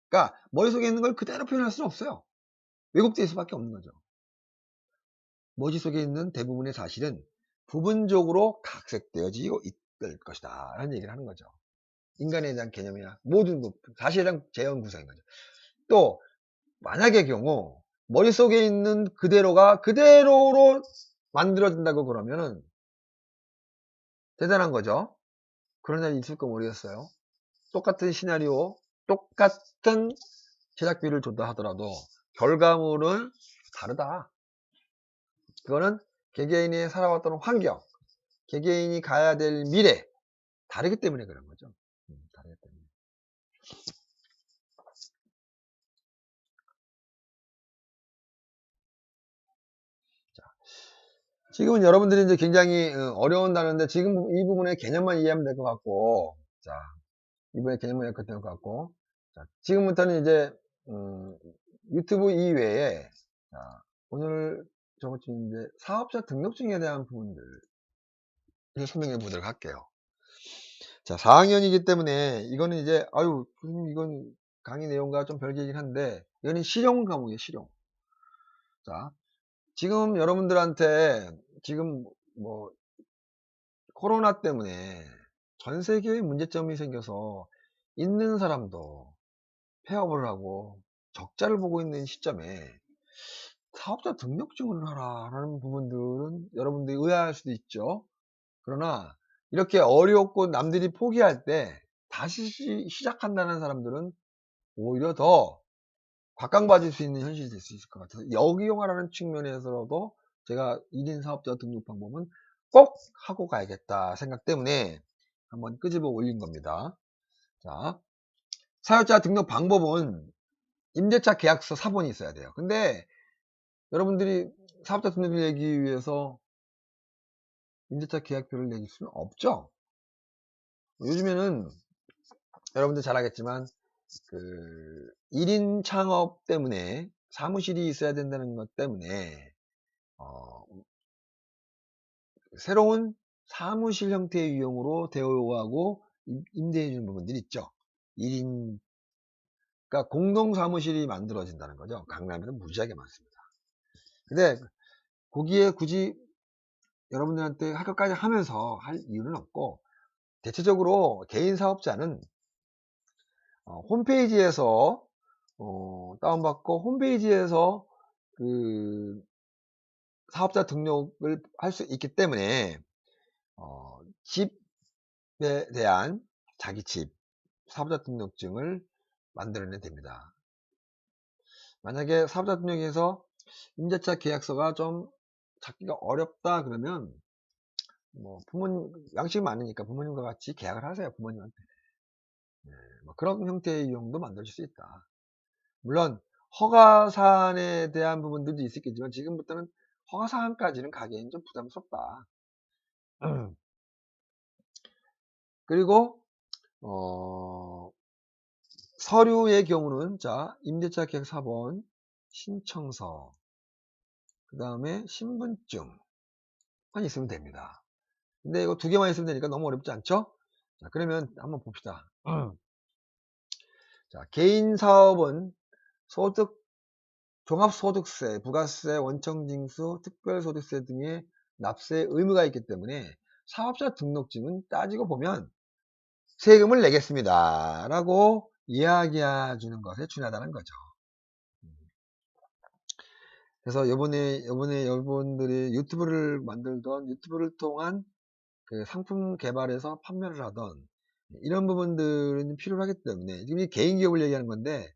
S1: 그러니까 머릿속에 있는 걸 그대로 표현할 수는 없어요. 왜곡될 수밖에 없는 거죠. 머릿속에 있는 대부분의 사실은 부분적으로 각색되어지고 있을 것이다 라는 얘기를 하는 거죠. 인간에 대한 개념이나 모든 사실에 대한 재현 구성인 거죠. 또 만약의 경우 머릿속에 있는 그대로가 그대로로 만들어진다고 그러면은 대단한 거죠. 그런 날이 있을까 모르겠어요. 똑같은 시나리오, 똑같은 제작비를 줬다 하더라도 결과물은 다르다. 그거는 개개인이 살아왔던 환경, 개개인이 가야 될 미래 다르기 때문에 그런 거죠. 다르기 때문에. 지금은 여러분들이 이제 굉장히 어려운 단어인데 지금 이 부분의 개념만 이해하면 될 것 같고, 자, 이번에 개념만 이해하면 될 것 같고, 자, 지금부터는 이제 유튜브 이외에 자, 오늘 저것 중 이제 사업자 등록증에 대한 부분들 설명해 보도록 할게요. 자, 4학년이기 때문에 이거는 이제 아유 이건 강의 내용과 좀 별개이긴 한데 이거는 실용 과목이에요. 실용. 자, 지금 여러분들한테 지금 뭐 코로나 때문에 전 세계에 문제점이 생겨서 있는 사람도 폐업을 하고 적자를 보고 있는 시점에 사업자 등록증을 하라라는 부분들은 여러분들이 의아할 수도 있죠. 그러나 이렇게 어렵고 남들이 포기할 때 다시 시작한다는 사람들은 오히려 더 곽강받을 수 있는 현실이 될 수 있을 것 같아서 역이용하라는 측면에서도 제가 1인 사업자 등록 방법은 꼭 하고 가야겠다 생각 때문에 한번 끄집어 올린 겁니다. 자, 사업자 등록 방법은 임대차 계약서 사본이 있어야 돼요. 근데 여러분들이 사업자 등록을 내기 위해서 임대차 계약표를 내줄 수는 없죠. 요즘에는 여러분들 잘 알겠지만 그 1인 창업 때문에 사무실이 있어야 된다는 것 때문에 새로운 사무실 형태의 유형으로 대여하고 임대해 주는 부분들이 있죠. 1인 그러니까 공동 사무실이 만들어진다는 거죠. 강남에는 무지하게 많습니다. 근데 거기에 굳이 여러분들한테 할 것까지 하면서 할 이유는 없고 대체적으로 개인 사업자는 홈페이지에서 다운받고 홈페이지에서 그 사업자 등록을 할 수 있기 때문에 집에 대한 자기 집 사업자 등록증을 만들어내면 됩니다. 만약에 사업자 등록에서 임대차 계약서가 좀 찾기가 어렵다 그러면 뭐 부모님 양식이 많으니까 부모님과 같이 계약을 하세요. 부모님한테. 네, 뭐 그런 형태의 이용도 만들어질 수 있다. 물론 허가사항에 대한 부분들도 있었겠지만 지금부터는 허가사항까지는 가기에는 좀 부담스럽다. 그리고 서류의 경우는 자 임대차 계약 사본, 신청서, 그 다음에 신분증만 있으면 됩니다. 근데 이거 두 개만 있으면 되니까 너무 어렵지 않죠? 자, 그러면 한번 봅시다. 자, 개인 사업은 소득, 종합소득세, 부가세, 원청징수, 특별소득세 등의 납세 의무가 있기 때문에 사업자 등록증은 따지고 보면 세금을 내겠습니다. 라고 이야기해 주는 것에 준하다는 거죠. 그래서 요번에 여러분들이 유튜브를 만들던 유튜브를 통한 그 상품 개발해서 판매를 하던 이런 부분들은 필요하기 때문에 지금 이 개인 기업을 얘기하는 건데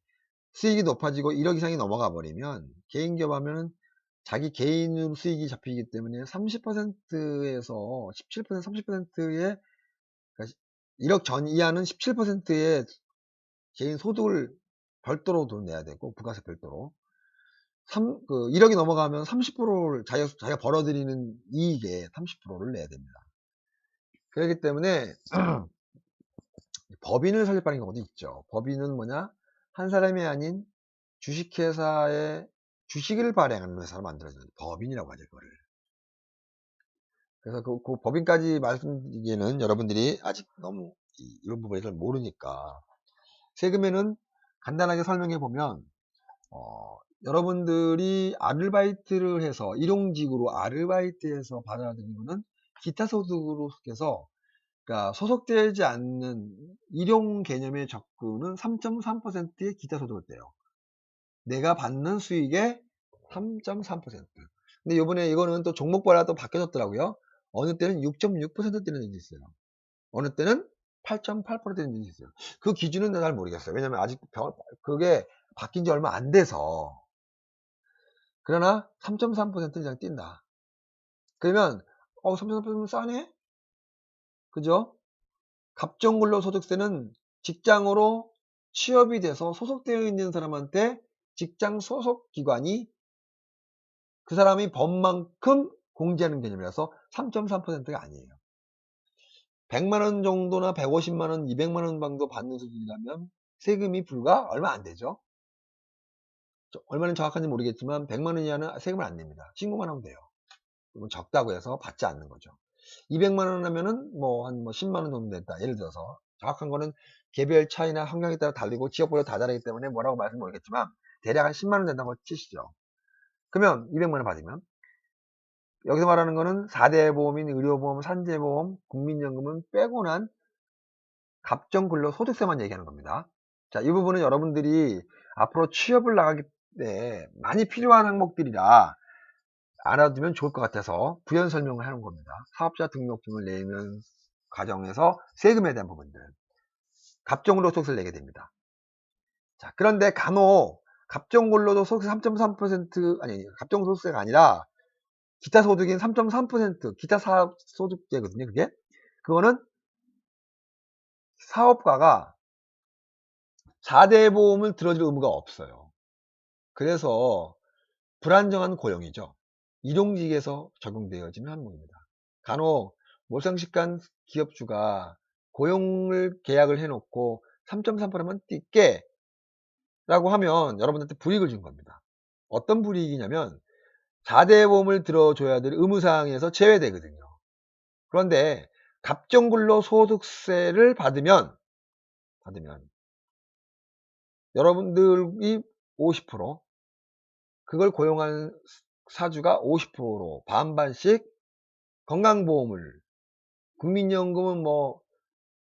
S1: 수익이 높아지고 1억 이상이 넘어가 버리면 개인 기업 하면은 자기 개인 수익이 잡히기 때문에 30%에서 17%, 30%의 그러니까 1억 전 이하는 17%의 개인 소득을 별도로 돈 내야 되고 부가세 별도로 1억이 넘어가면 30%를 자기가 벌어들이는 이익의 30%를 내야 됩니다. 그렇기 때문에 법인을 설립하는 경우도 있죠. 법인은 뭐냐? 한 사람이 아닌 주식회사의 주식을 발행하는 회사를 만들어주는 법인이라고 하죠, 그거를. 그래서 그 법인까지 말씀드리기에는 여러분들이 아직 너무 이런 부분에 잘 모르니까 세금에는 간단하게 설명해 보면 여러분들이 아르바이트를 해서 일용직으로 아르바이트해서 받아들이는 거는 기타 소득으로 속해서 그러니까 소속되지 않는 일용 개념의 적분은 3.3%의 기타 소득을 떼요. 내가 받는 수익의 3.3%. 근데 요번에 이거는 또 종목별로 또 바뀌어졌더라고요. 어느 때는 6.6% 떼는 적이 있어요. 어느 때는 8.8% 떼는 적이 있어요. 그 기준은 잘 모르겠어요. 왜냐면 아직 그게 바뀐 지 얼마 안 돼서. 그러나 3.3% 이상 뛴다. 그러면 3.3% 싸네? 그죠? 갑정근로소득세는 직장으로 취업이 돼서 소속되어 있는 사람한테 직장 소속기관이 그 사람이 번 만큼 공제하는 개념이라서 3.3%가 아니에요. 100만원 정도나 150만원, 200만원 정도 받는 수준이라면 세금이 불과 얼마 안 되죠. 얼마나 정확한지 모르겠지만 100만원 이하는 세금을 안 냅니다. 신고만 하면 돼요. 그건 적다고 해서 받지 않는 거죠. 200만원 하면은 한 10만원 정도 됐다. 예를 들어서 정확한 거는 개별 차이나 환경에 따라 달리고 지역별로 다 다르기 때문에 뭐라고 말씀 모르겠지만 대략 한 10만원 된다고 치시죠. 그러면 200만원 받으면 여기서 말하는 거는 4대 보험인 의료보험, 산재보험, 국민연금은 빼고 난 갑정근로소득세만 얘기하는 겁니다. 자, 이 부분은 여러분들이 앞으로 취업을 나가기 때 많이 필요한 항목들이라 알아두면 좋을 것 같아서 부연 설명을 하는 겁니다. 사업자 등록증을 내면 과정에서 세금에 대한 부분들 갑정근로소득세를 내게 됩니다. 자, 그런데 간혹 갑정근로소득세 3.3% 아니 갑정소득세가 아니라 기타 소득인 3.3% 기타 사업 소득세거든요. 그거는 사업가가 4대 보험을 들어줄 의무가 없어요. 그래서 불안정한 고용이죠. 일용직에서 적용되어지는 항목입니다. 간혹 몰상식한 기업주가 고용을 계약을 해놓고 3.3%만 뛸게 라고 하면 여러분한테 불이익을 준 겁니다. 어떤 불이익이냐면 4대 보험을 들어줘야 될 의무사항에서 제외되거든요. 그런데 갑정근로소득세를 받으면 여러분들이 50% 그걸 고용한 사주가 50%로 반반씩 건강보험을 국민연금은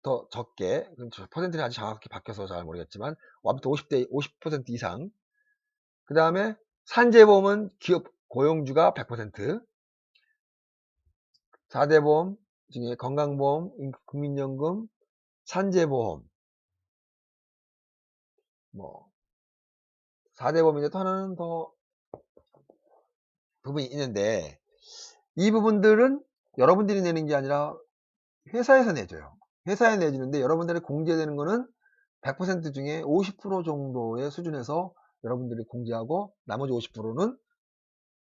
S1: 더 적게 퍼센트는 아직 정확히 바뀌어서 잘 모르겠지만 아무튼 50% 이상 그 다음에 산재보험은 기업 고용주가 100% 4대 보험 중에 건강보험, 국민연금, 산재보험 4대 보험인데 또 하나는 더 부분이 있는데 이 부분들은 여러분들이 내는 게 아니라 회사에서 내줘요. 회사에 내주는데 여러분들이 공제되는 거는 100% 중에 50% 정도의 수준에서 여러분들이 공제하고 나머지 50%는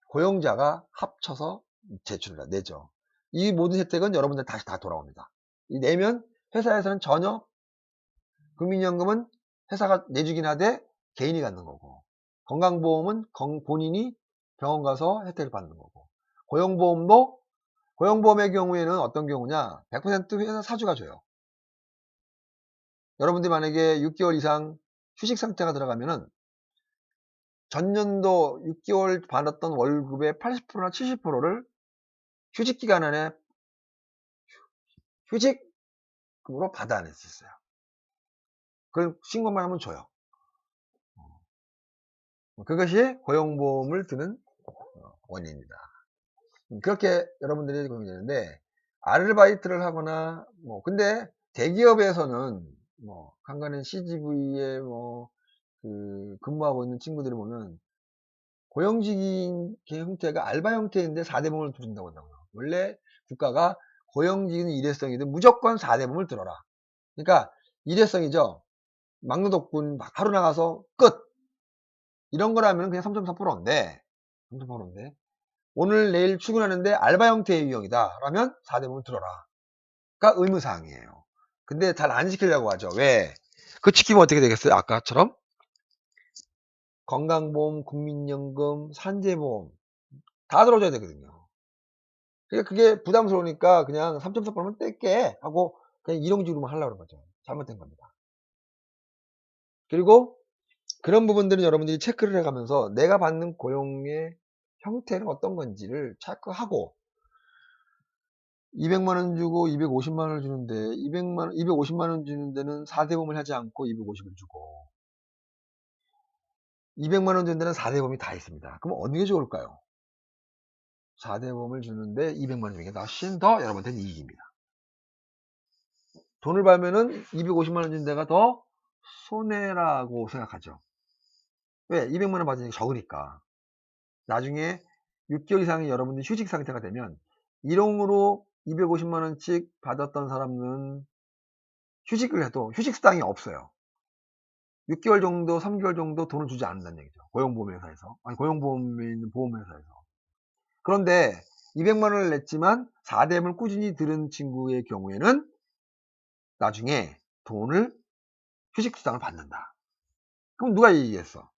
S1: 고용자가 합쳐서 제출을 내죠. 이 모든 혜택은 여러분들 다시 다 돌아옵니다. 이 내면 회사에서는 전혀 국민연금은 회사가 내주긴 하되 개인이 갖는 거고, 건강보험은 본인이 병원 가서 혜택을 받는 거고, 고용보험도 고용보험의 경우에는 어떤 경우냐, 100% 회사 사주가 줘요. 여러분들이 만약에 6개월 이상 휴식 상태가 들어가면은 전년도 6개월 받았던 월급의 80%나 70%를 휴직 기간 안에 휴직금으로 받아낼 수 있어요. 그걸 신고만 하면 줘요. 그것이 고용보험을 드는 원인입니다. 그렇게 여러분들이 고민되는데, 아르바이트를 하거나 근데 대기업에서는 간간히 CGV에 근무하고 있는 친구들이 보면 고용직인 형태가 알바 형태인데 4대보험을 들은다고 한다고요. 원래 국가가 고용직인 일회성이든 무조건 4대보험을 들어라. 그러니까 일회성이죠. 막노동꾼 하루 나가서 끝. 이런 거라면 그냥 3.4%인데, 3.4%인데, 오늘 내일 출근하는데 알바 형태의 유형이다. 라면 4대보험을 들어라. 가 의무사항이에요. 근데 잘 안 지키려고 하죠. 왜? 그거 지키면 어떻게 되겠어요? 아까처럼 건강보험, 국민연금, 산재보험 다 들어줘야 되거든요. 그러니까 그게 부담스러우니까 그냥 3.4%면 뗄게 하고 그냥 일용직으로만 하려고 그런 거죠. 잘못된 겁니다. 그리고 그런 부분들은 여러분들이 체크를 해가면서 내가 받는 고용의 형태는 어떤 건지를 체크하고, 200만 원 주고 250만 원을 주는데 250만 원 주는 데는 4대보험을 하지 않고 250을 주고, 200만 원 주는 데는 4대보험이 다 있습니다. 그럼 어느 게 좋을까요? 4대보험을 주는데 200만 원 주는 게 훨씬 더 여러분한테는 이익입니다. 돈을 벌면은 250만 원 주는 데가 더 손해라고 생각하죠. 왜? 200만 원 받으니까 적으니까. 나중에 6개월 이상이 여러분들이 휴직 상태가 되면 일용으로 250만 원씩 받았던 사람은 휴직을 해도 휴직 수당이 없어요. 6개월 정도, 3개월 정도 돈을 주지 않는다는 얘기죠. 고용보험회사에서. 아니, 고용보험에 있는 보험회사에서. 그런데 200만 원을 냈지만 4대보험을 꾸준히 들은 친구의 경우에는 나중에 돈을 휴직 수당을 받는다. 그럼 누가 이기겠어?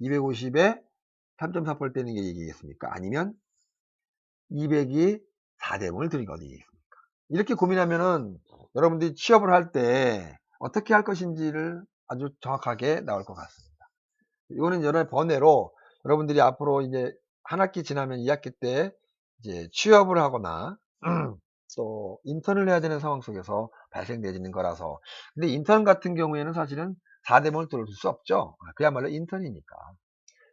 S1: 250에 3.4% 떼는 게 이기겠습니까? 아니면 200이 4대보험을 들은 게 어디 이기겠습니까? 이렇게 고민하면은 여러분들이 취업을 할 때 어떻게 할 것인지를 아주 정확하게 나올 것 같습니다. 이거는 여러 번외로 여러분들이 앞으로 이제 한 학기 지나면 2학기 때 이제 취업을 하거나 또 인턴을 해야 되는 상황 속에서 발생되는 거라서. 근데 인턴 같은 경우에는 사실은 4대보험을 들어줄 수 없죠. 그야말로 인턴이니까.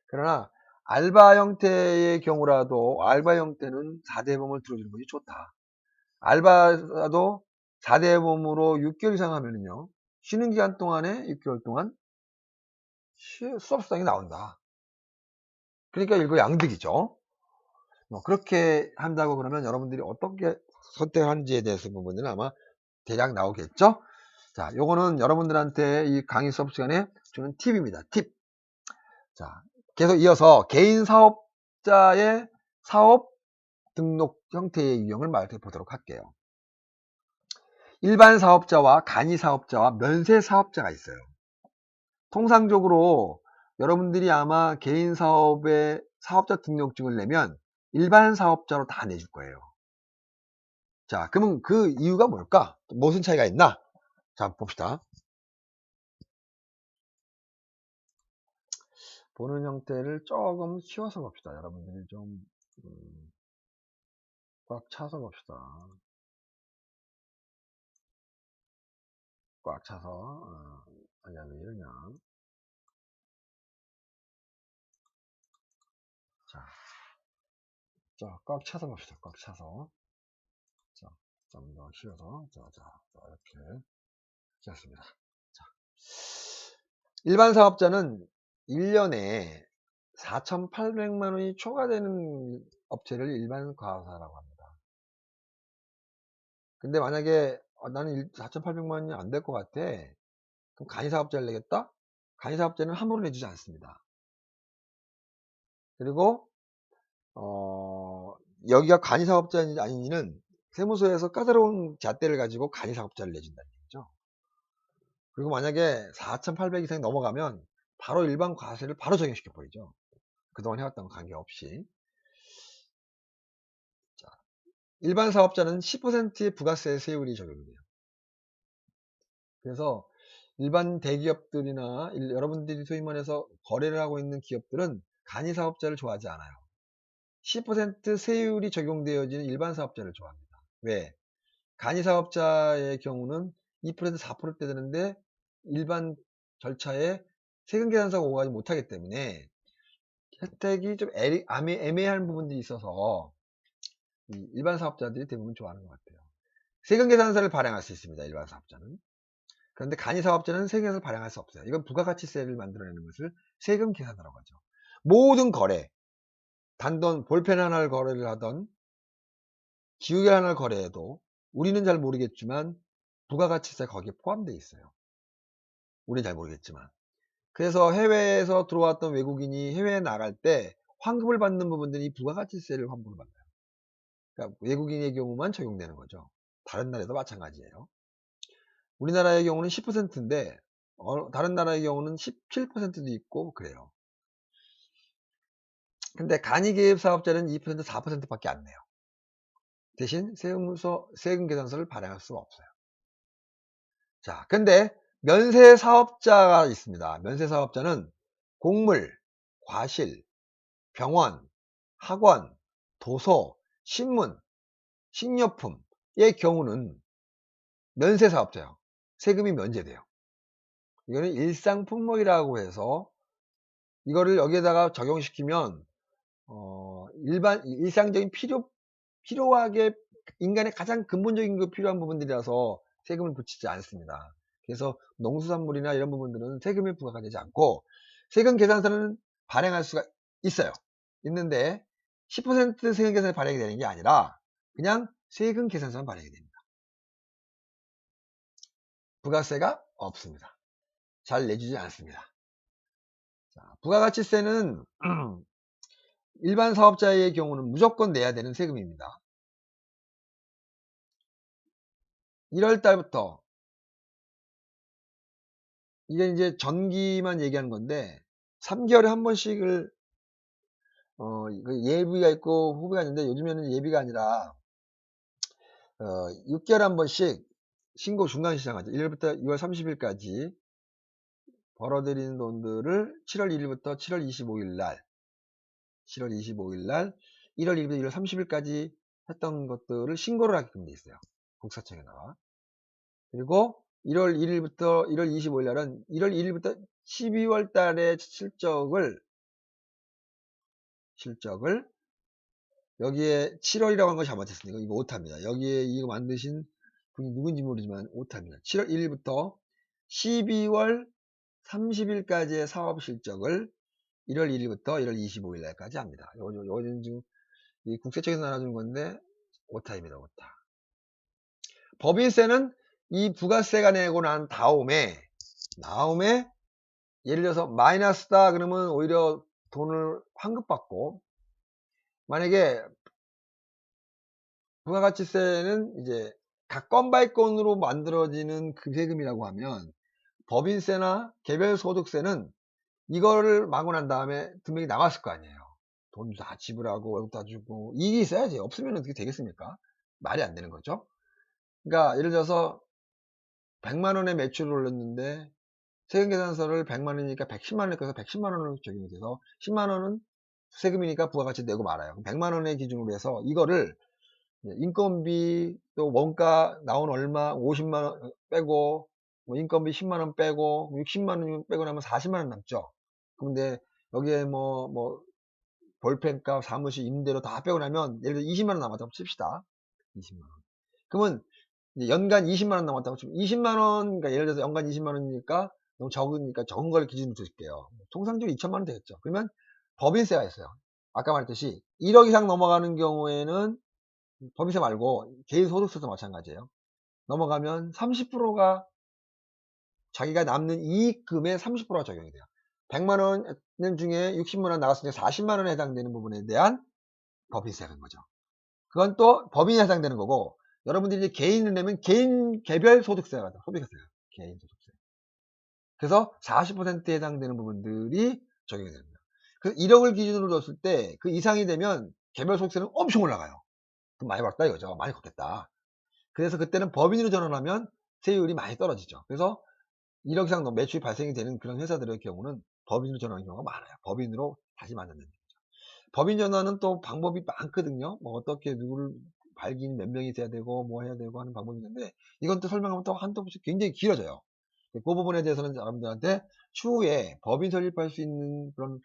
S1: 그러나 알바 형태의 경우라도 알바 형태는 4대보험을 들어주는 것이 좋다. 알바도 4대보험으로 6개월 이상 하면은요, 쉬는 기간 동안에 6개월 동안 수업 수당이 나온다. 그러니까 이거 양득이죠. 그렇게 한다고 그러면 여러분들이 어떻게 선택하는지에 대해서 부분은 아마 대략 나오겠죠. 자, 요거는 여러분들한테 이 강의 수업 시간에 주는 팁입니다. 팁. 자, 계속 이어서 개인 사업자의 사업 등록 형태의 유형을 말해 보도록 할게요. 일반 사업자와 간이 사업자와 면세 사업자가 있어요. 통상적으로 여러분들이 아마 개인 사업에 사업자 등록증을 내면 일반 사업자로 다 내줄 거예요. 자, 그러면 그 이유가 뭘까? 무슨 차이가 있나? 자, 봅시다. 보는 형태를 조금 쉬워서 봅시다. 여러분들이 좀 꽉 차서 봅시다. 꽉 차서 왜냐면 이러냐. 자, 꽉 차서 봅시다. 꽉 차서. 자, 좀 더 쉬워서. 자, 이렇게 됐습니다. 자, 일반 사업자는 1년에 4,800만 원이 초과되는 업체를 일반 과사라고 합니다. 근데 만약에 나는 4,800만 원이 안 될 것 같아. 그럼 간이사업자를 내겠다? 간이사업자는 함부로 내주지 않습니다. 그리고 여기가 간이사업자인지 아닌지는 세무서에서 까다로운 잣대를 가지고 간이사업자를 내준다는 얘기죠. 그리고 만약에 4,800 이상이 넘어가면 바로 일반 과세를 바로 적용시켜 버리죠. 그동안 해왔던 거 관계없이. 자, 일반 사업자는 10%의 부가세 세율이 적용이 돼요. 그래서 일반 대기업들이나 여러분들이 소위 말해서 거래를 하고 있는 기업들은 간이사업자를 좋아하지 않아요. 10% 세율이 적용되어지는 일반 사업자를 좋아합니다. 왜? 간이사업자의 경우는 2% 4%대 되는데 일반 절차에 세금계산서가 오가지 못하기 때문에 혜택이 좀 애매한 부분들이 있어서 일반 사업자들이 대부분 좋아하는 것 같아요. 세금계산서를 발행할 수 있습니다. 일반 사업자는. 그런데 간이사업자는 세금계산서를 발행할 수 없어요. 이건 부가가치세를 만들어내는 것을 세금계산서라고 하죠. 모든 거래, 단돈 볼펜 하나를 거래를 하던 기후기 하나를 거래해도 우리는 잘 모르겠지만 부가가치세 거기에 포함되어 있어요. 우리는 잘 모르겠지만. 그래서 해외에서 들어왔던 외국인이 해외에 나갈 때 환급을 받는 부분들이 부가가치세를 환급을 받아요. 그러니까 외국인의 경우만 적용되는 거죠. 다른 나라에도 마찬가지예요. 우리나라의 경우는 10%인데 다른 나라의 경우는 17%도 있고 그래요. 근데 간이기업 사업자는 2% 4%밖에 안 내요. 대신 세금 계산서를 발행할 수가 없어요. 자, 근데 면세 사업자가 있습니다. 면세 사업자는 곡물, 과실, 병원, 학원, 도서, 신문, 식료품의 경우는 면세 사업자예요. 세금이 면제돼요. 이거는 일상 품목이라고 해서 이거를 여기에다가 적용시키면 일상적인 필요하게 인간의 가장 근본적인 그 필요한 부분들이라서 세금을 붙이지 않습니다. 그래서 농수산물이나 이런 부분들은 세금이 부과가 되지 않고 세금 계산서는 발행할 수가 있어요. 있는데 10% 세금 계산이 발행이 되는 게 아니라 그냥 세금 계산서만 발행이 됩니다. 부가세가 없습니다. 잘 내주지 않습니다. 자, 부가가치세는 일반 사업자의 경우는 무조건 내야 되는 세금입니다. 1월 달부터 이게 이제 전기만 얘기하는 건데 3개월에 한 번씩을 예비가 있고 후비가 있는데 요즘에는 예비가 아니라 6개월에 한 번씩 신고 중간 시장하죠. 1월부터 2월 30일까지 벌어들이는 돈들을 7월 1일부터 7월 25일 날 7월 25일 날 1월 1일부터 1월 30일까지 했던 것들을 신고를 하게끔 돼 있어요. 국세청에다가. 그리고 1월 1일부터 1월 25일 날은 1월 1일부터 12월 달의 실적을 여기에 7월이라고 한 거 잘못했으니까 이거 오타입니다. 여기에 이거 만드신 분이 누군지 모르지만 오타입니다. 7월 1일부터 12월 30일까지의 사업 실적을 1월 1일부터 1월 25일 날까지 합니다. 요거는 지금 이 국세청에서 나눠주는 건데 오타입니다. 오타. 법인세는 이 부가세가 내고 난 다음에 예를 들어서 마이너스다 그러면 오히려 돈을 환급받고 만약에 부가가치세는 이제 각 건 바이 건으로 만들어지는 그 세금이라고 하면 법인세나 개별소득세는 이거를 마고 난 다음에 분명히 남았을 거 아니에요. 돈 다 지불하고 월급 다 주고 이익이 있어야지. 없으면 어떻게 되겠습니까? 말이 안 되는 거죠. 그러니까 예를 들어서 100만 원의 매출을 올렸는데 세금계산서를 100만 원이니까 110만 원에 서 110만 원으로 적용이 돼서 10만 원은 세금이니까 부가가치 내고 말아요. 100만 원의 기준으로 해서 이거를 인건비 또 원가 나온 얼마 50만 원 빼고 뭐 인건비 10만 원 빼고 60만 원 빼고 나면 40만 원 남죠. 그런데 여기에 뭐 볼펜값 사무실 임대료 다 빼고 나면 예를 들어 20만 원 남았다고 칩시다. 20만 원. 그러면 이제 연간 20만 원 남았다고 치면 20만 원 그러니까 예를 들어서 연간 20만 원이니까 너무 적으니까 적은 걸 기준으로 드릴게요. 통상적으로 2천만 원 되겠죠. 그러면 법인세가 있어요. 아까 말했듯이 1억 이상 넘어가는 경우에는 법인세 말고 개인 소득세도 마찬가지예요. 넘어가면 30%가 자기가 남는 이익금의 30%가 적용이 돼요. 100만 원 중에 60만 원 나갔을 때 40만 원에 해당되는 부분에 대한 법인세가 된 거죠. 그건 또 법인에 해당되는 거고, 여러분들이 이제 개인을 내면 개인 개별 소득세가 돼요. 소득세예요. 개인 소득세. 그래서 40%에 해당되는 부분들이 적용이 됩니다. 그래서 1억을 기준으로 뒀을 때 그 이상이 되면 개별 소득세는 엄청 올라가요. 그럼 많이 벌었다 이거죠. 많이 걷겠다. 그래서 그때는 법인으로 전환하면 세율이 많이 떨어지죠. 그래서 1억 이상 매출이 발생이 되는 그런 회사들의 경우는 법인으로 전환하는 경우가 많아요. 법인으로 다시 만드는. 법인 전환은 또 방법이 많거든요. 뭐 어떻게 누구를 발기인 몇 명이 돼야 되고 뭐 해야 되고 하는 방법이 있는데, 이건 또 설명하면 또 한두 번씩 굉장히 길어져요. 그 부분에 대해서는 여러분들한테 추후에 법인 설립할 수 있는 그런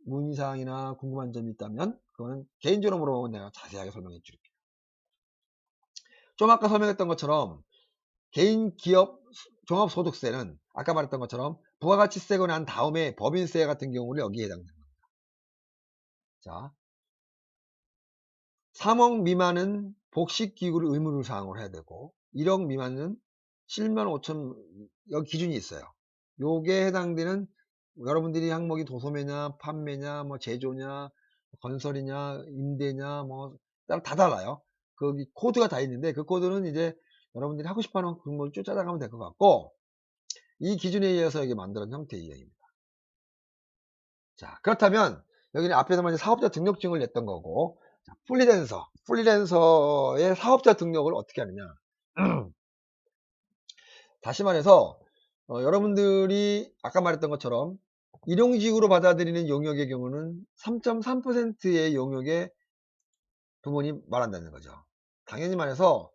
S1: 문의사항이나 궁금한 점이 있다면 그거는 개인적으로 물어보면 내가 자세하게 설명해 줄게요. 좀 아까 설명했던 것처럼 개인 기업 종합소득세는 아까 말했던 것처럼 부가가치세고 난 다음에 법인세 같은 경우는 여기에 해당됩니다. 자, 3억 미만은 복식기구를 의무를 사항으로 해야 되고, 1억 미만은 7만 5천, 여기 기준이 있어요. 요게 해당되는, 여러분들이 항목이 도소매냐, 판매냐, 뭐 제조냐, 건설이냐, 임대냐, 뭐, 다 달라요. 거기 코드가 다 있는데, 그 코드는 이제 여러분들이 하고 싶어 하는 종목을 쭉 찾아가면 될 것 같고, 이 기준에 의해서 이게 만들어진 형태의 이행입니다. 자, 그렇다면, 여기는 앞에서 먼저 사업자 등록증을 냈던 거고, 자, 프리랜서의 사업자 등록을 어떻게 하느냐. 다시 말해서, 여러분들이 아까 말했던 것처럼, 일용직으로 받아들이는 용역의 경우는 3.3%의 용역의 부분이 말한다는 거죠. 당연히 말해서,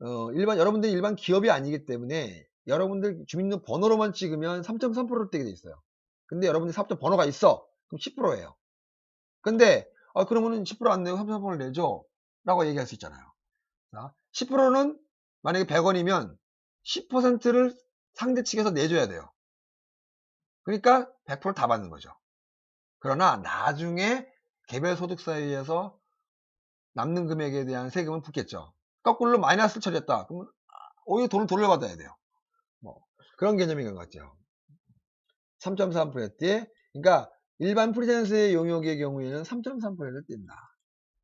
S1: 여러분들이 일반 기업이 아니기 때문에, 여러분들 주민등록번호로만 찍으면 3.3%를 떼게 돼 있어요. 근데 여러분들 사업자 번호가 있어. 그럼 10%예요. 근데 그러면은 10%안 내고 3.3%를 내죠 라고 얘기할 수 있잖아요. 자, 10%는 만약에 100원이면 10%를 상대 측에서 내줘야 돼요. 그러니까 100%를 다 받는 거죠. 그러나 나중에 개별 소득세에 의해서 남는 금액에 대한 세금은 붙겠죠. 거꾸로 마이너스를 처리했다. 그러면 오히려 돈을 돌려받아야 돼요. 뭐 그런 개념인 것 같죠. 3.3%에, 그러니까 일반 프리랜서의 용역의 경우에는 3.3%를 뗀다.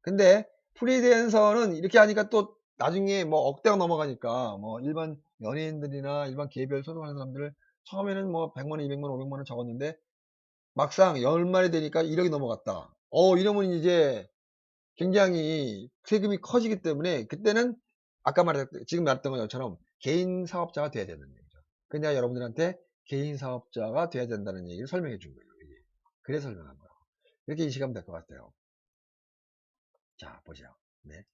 S1: 근데 프리랜서는 이렇게 하니까 또 나중에 뭐 억대가 넘어가니까, 뭐 일반 연예인들이나 일반 개별 소득하는 사람들 처음에는 뭐 100만 원, 200만 원, 500만 원 적었는데 막상 연말이 되니까 1억이 넘어갔다. 이러면 이제 굉장히 세금이 커지기 때문에 그때는 아까 지금 말했던 것처럼 개인 사업자가 돼야 되는 얘기죠. 그냥 여러분들한테 개인 사업자가 돼야 된다는 얘기를 설명해 준 거예요. 이게. 그래서 설명한 거예요. 이렇게 인식하면 될 것 같아요. 자, 보죠. 네.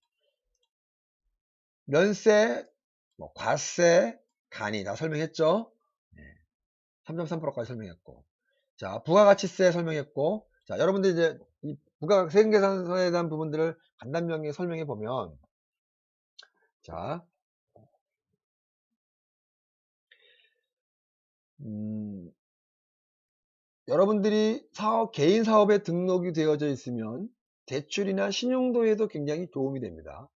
S1: 면세, 뭐 과세, 간이 다 설명했죠. 네. 3.3%까지 설명했고, 자, 부가가치세 설명했고, 자, 여러분들 이제 이 세금계산서에 대한 부분들을 간단명에 설명해 보면, 자, 여러분들이 개인 사업에 등록이 되어져 있으면 대출이나 신용도에도 굉장히 도움이 됩니다.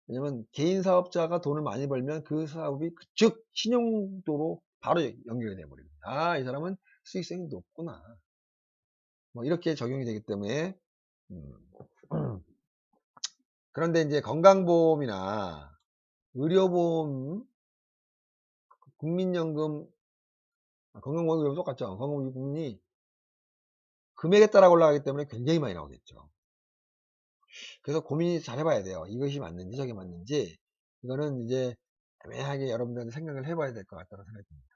S1: 왜냐면 개인 사업자가 돈을 많이 벌면 그 사업이 즉 신용도로 바로 연결이 돼버립니다. 이 사람은 수익성이 높구나. 뭐 이렇게 적용이 되기 때문에, 음, 그런데 이제 건강보험이나 의료보험, 국민연금, 건강보험 똑같죠. 건강보험이 금액에 따라 올라가기 때문에 굉장히 많이 나오겠죠. 그래서 고민 잘 해봐야 돼요. 이것이 맞는지 저게 맞는지. 이거는 이제 애매하게 여러분들한테 생각을 해봐야 될 것 같다는 생각이 듭니다.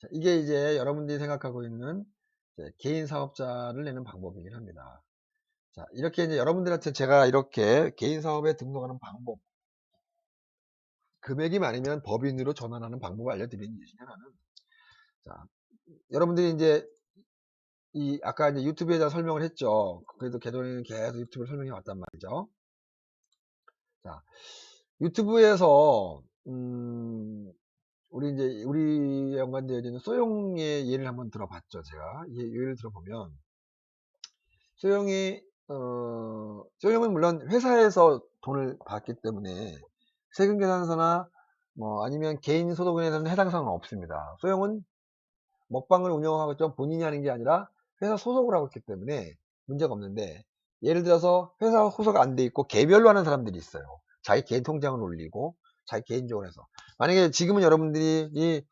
S1: 자, 이게 이제 여러분들이 생각하고 있는 개인 사업자를 내는 방법이긴 합니다. 자, 이렇게 이제 여러분들한테 제가 이렇게 개인 사업에 등록하는 방법, 금액이 많으면 법인으로 전환하는 방법을 알려드리는 이유 중에 하나는, 자, 여러분들이 이제 아까 이제 유튜브에다 설명을 했죠. 그래도 개도는 계속 유튜브를 설명해 왔단 말이죠. 자, 유튜브에서 우리 연관되어 있는 소용의 예를 한번 들어봤죠. 제가 예를 들어보면, 소용이 소형은 물론 회사에서 돈을 받기 때문에 세금 계산서나 뭐 아니면 개인 소득은에서는 해당 사항은 없습니다. 소형은 먹방을 운영하고 있지만 본인이 하는 게 아니라 회사 소속을 하고 있기 때문에 문제가 없는데, 예를 들어서 회사 소속 안 돼 있고 개별로 하는 사람들이 있어요. 자기 개인 통장을 올리고 자기 개인적으로 해서. 만약에 지금은 여러분들이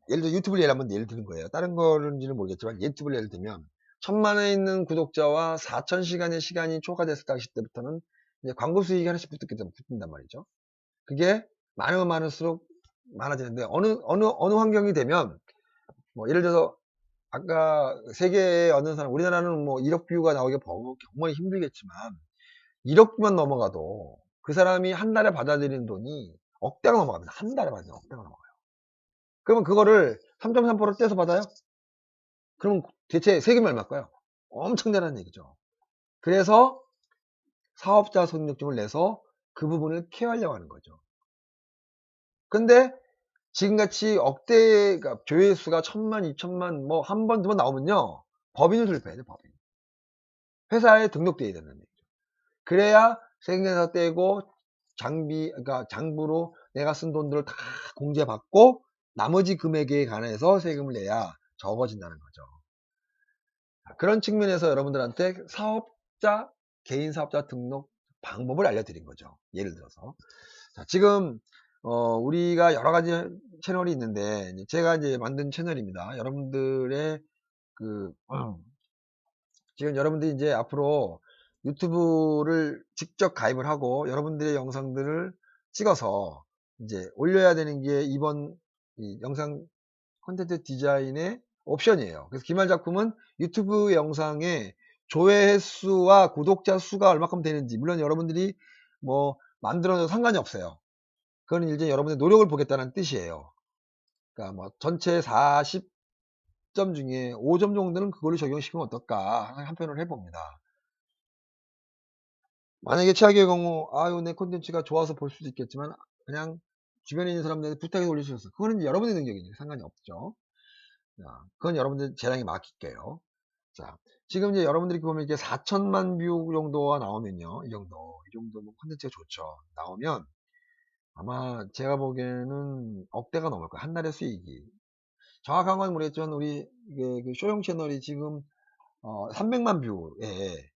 S1: 예를 들어 유튜브를 예를 드는 거예요. 다른 거는지는 모르겠지만 유튜브를 예를 들면 1,000만에 있는 구독자와 4,000시간의 시간이 초과됐을 당시 때부터는 이제 광고 수익이 하나씩 붙는단 말이죠. 그게 많으면 많을수록 많아지는데, 어느 환경이 되면 뭐 예를 들어서 아까 세계의 어느 사람, 우리나라는 뭐 1억 뷰가 나오기 정말 힘들겠지만 1억 뷰만 넘어가도 그 사람이 한 달에 받아들이는 돈이 억대가 넘어갑니다. 한 달에 받아들이는 억대가 넘어가요. 그러면 그거를 3.3% 떼서 받아요? 그럼 대체 세금이 얼마일까요? 엄청나다는 얘기죠. 그래서 사업자 손익증을 내서 그 부분을 케어하려고 하는 거죠. 근데 지금같이 억대, 그러니까 조회수가 1,000만, 2,000만, 뭐, 한 번, 두 번 나오면요, 법인을 설립해야 돼, 법인. 회사에 등록돼야 되는 얘기죠. 그래야 세금에서 떼고, 그러니까 장부로 내가 쓴 돈들을 다 공제받고, 나머지 금액에 관해서 세금을 내야 적어진다는 거죠. 그런 측면에서 여러분들한테 개인 사업자 등록 방법을 알려드린 거죠. 예를 들어서. 자, 지금 우리가 여러 가지 채널이 있는데, 제가 이제 만든 채널입니다. 여러분들의 그 지금 여러분들이 이제 앞으로 유튜브를 직접 가입을 하고 여러분들의 영상들을 찍어서 이제 올려야 되는 게 이번 이 영상 콘텐츠 디자인의 옵션이에요. 그래서 기말 작품은 유튜브 영상의 조회 횟수와 구독자 수가 얼마큼 되는지, 물론 여러분들이 뭐 만들어도 상관이 없어요. 그건 이제 여러분의 노력을 보겠다는 뜻이에요. 그러니까 뭐 전체 40점 중에 5점 정도는 그걸로 적용시키면 어떨까 한 편을 해봅니다. 만약에 최악의 경우 아유 내 콘텐츠가 좋아서 볼 수도 있겠지만 그냥 주변에 있는 사람들한테 부탁해서 올릴 수 있어. 그거는 이제 여러분의 능력이니까 상관이 없죠. 자, 그건 여러분들 재량에 맡길게요. 자, 지금 이제 여러분들이 보면 이게 4천만 뷰 정도가 나오면요. 이 정도 뭐 콘텐츠가 좋죠. 나오면 아마 제가 보기에는 억대가 넘을 거예요. 한 달의 수익이. 정확한 건 모르겠지만 우리 그 쇼용 채널이 지금 300만 뷰에,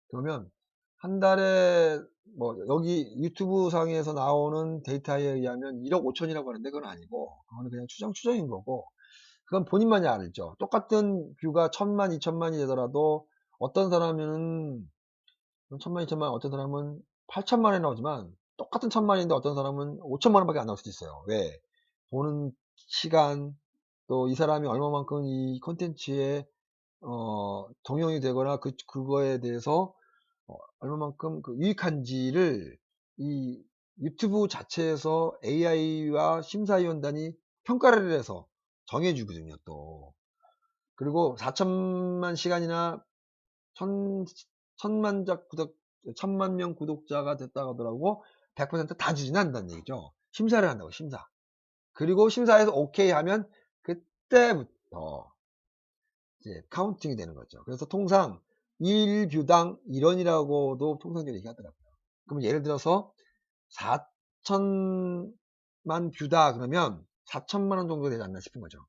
S1: 그러면 한 달에 뭐 여기 유튜브 상에서 나오는 데이터에 의하면 1억 5천이라고 하는데 그건 아니고 그거는 그냥 추정인 거고, 그건 본인만이 알죠. 똑같은 뷰가 1,000만, 2천만이 되더라도 어떤 사람은 1,000만, 2천만, 어떤 사람은 8천만에 나오지만 똑같은 1,000만인데 어떤 사람은 5천만 원밖에 안 나올 수도 있어요. 왜? 보는 시간, 또 이 사람이 얼마만큼 이 콘텐츠에 동용이 되거나 그거에 대해서 얼마만큼 유익한지를 이 유튜브 자체에서 AI와 심사위원단이 평가를 해서 정해주거든요, 또. 그리고 4천만 시간이나 천만 명 구독자가 됐다고 하더라고 100%다 주진 않는다는 얘기죠. 심사를 한다고, 심사. 그리고 심사에서 오케이 하면 그때부터 이제 카운팅이 되는 거죠. 그래서 통상 1뷰당 1원이라고도 통상적으로 얘기하더라고요. 그럼 예를 들어서 4천만 뷰다 그러면 4천만 원 정도 되지 않나 싶은 거죠.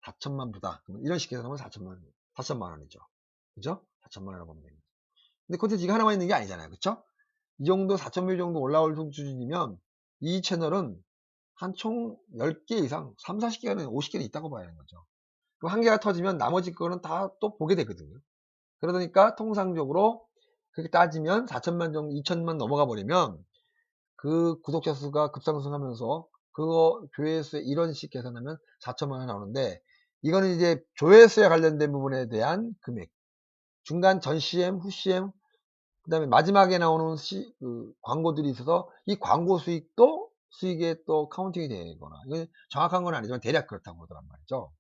S1: 4천만 뷰다. 그러면 이런 식으로 하면 4천만 원이죠. 그죠? 4천만 원이라고 보면 됩니다. 근데 콘텐츠가 하나만 있는 게 아니잖아요. 그쵸? 이 정도 4천 뷰 정도 올라올 수준이면 이 채널은 한 총 10개 이상, 3, 40개는 50개는 있다고 봐야 하는 거죠. 그럼 한 개가 터지면 나머지 거는 다 또 보게 되거든요. 그러니까 통상적으로 그렇게 따지면 4천만 정도, 2천만 넘어가 버리면 그 구독자 수가 급상승하면서 그거 조회수에 이런 식 계산하면 4천만 원 나오는데, 이거는 이제 조회수에 관련된 부분에 대한 금액, 중간 전 CM, 후 CM, 그 다음에 마지막에 나오는 광고들이 있어서 이 광고 수익에 또 카운팅이 되거나, 이건 정확한 건 아니지만 대략 그렇다고 하더란 말이죠.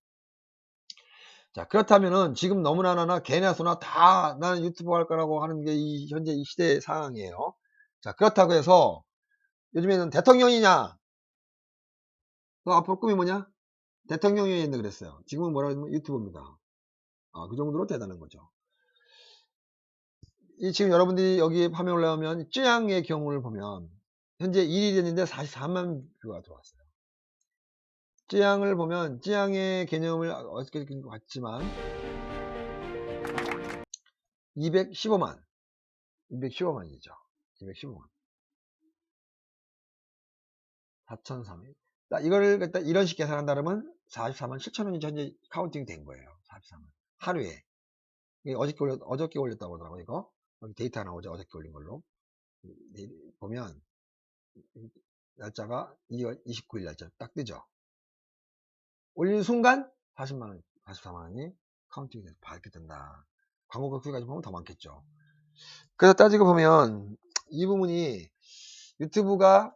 S1: 자, 그렇다면은 지금 너무나 개나 소나 다 나는 유튜브 할 거라고 하는 게 현재 이 시대 상황이에요. 자, 그렇다고 해서 요즘에는 대통령이냐, 너 앞으로 꿈이 뭐냐? 대통령이 했는데 그랬어요. 지금은 뭐라고 하면 유튜브입니다. 그 정도로 대단한 거죠. 지금 여러분들이 여기 화면 올라오면 쯔양의 경우를 보면 현재 1위 됐는데 44만 뷰가 들어왔어요. 쯔양을 보면 쯔양의 개념을 어떻게 봤지만 215만 215만이죠. 215만 4,300. 이거를 일단 이런 식으로 계산한다 그러면 44만 7천 원이 현재 카운팅 된 거예요. 44만 하루에. 이게 어저께 올렸다고 하더라고요. 이거 여기 데이터 하나 어저께 올린 걸로 보면 날짜가 2월 29일 날짜 딱 뜨죠. 올리는 순간 40만원 44만원이 카운팅이 돼서 밝게 뜬다. 광고가 후기까지 보면 더 많겠죠. 그래서 따지고 보면 이 부분이 유튜브가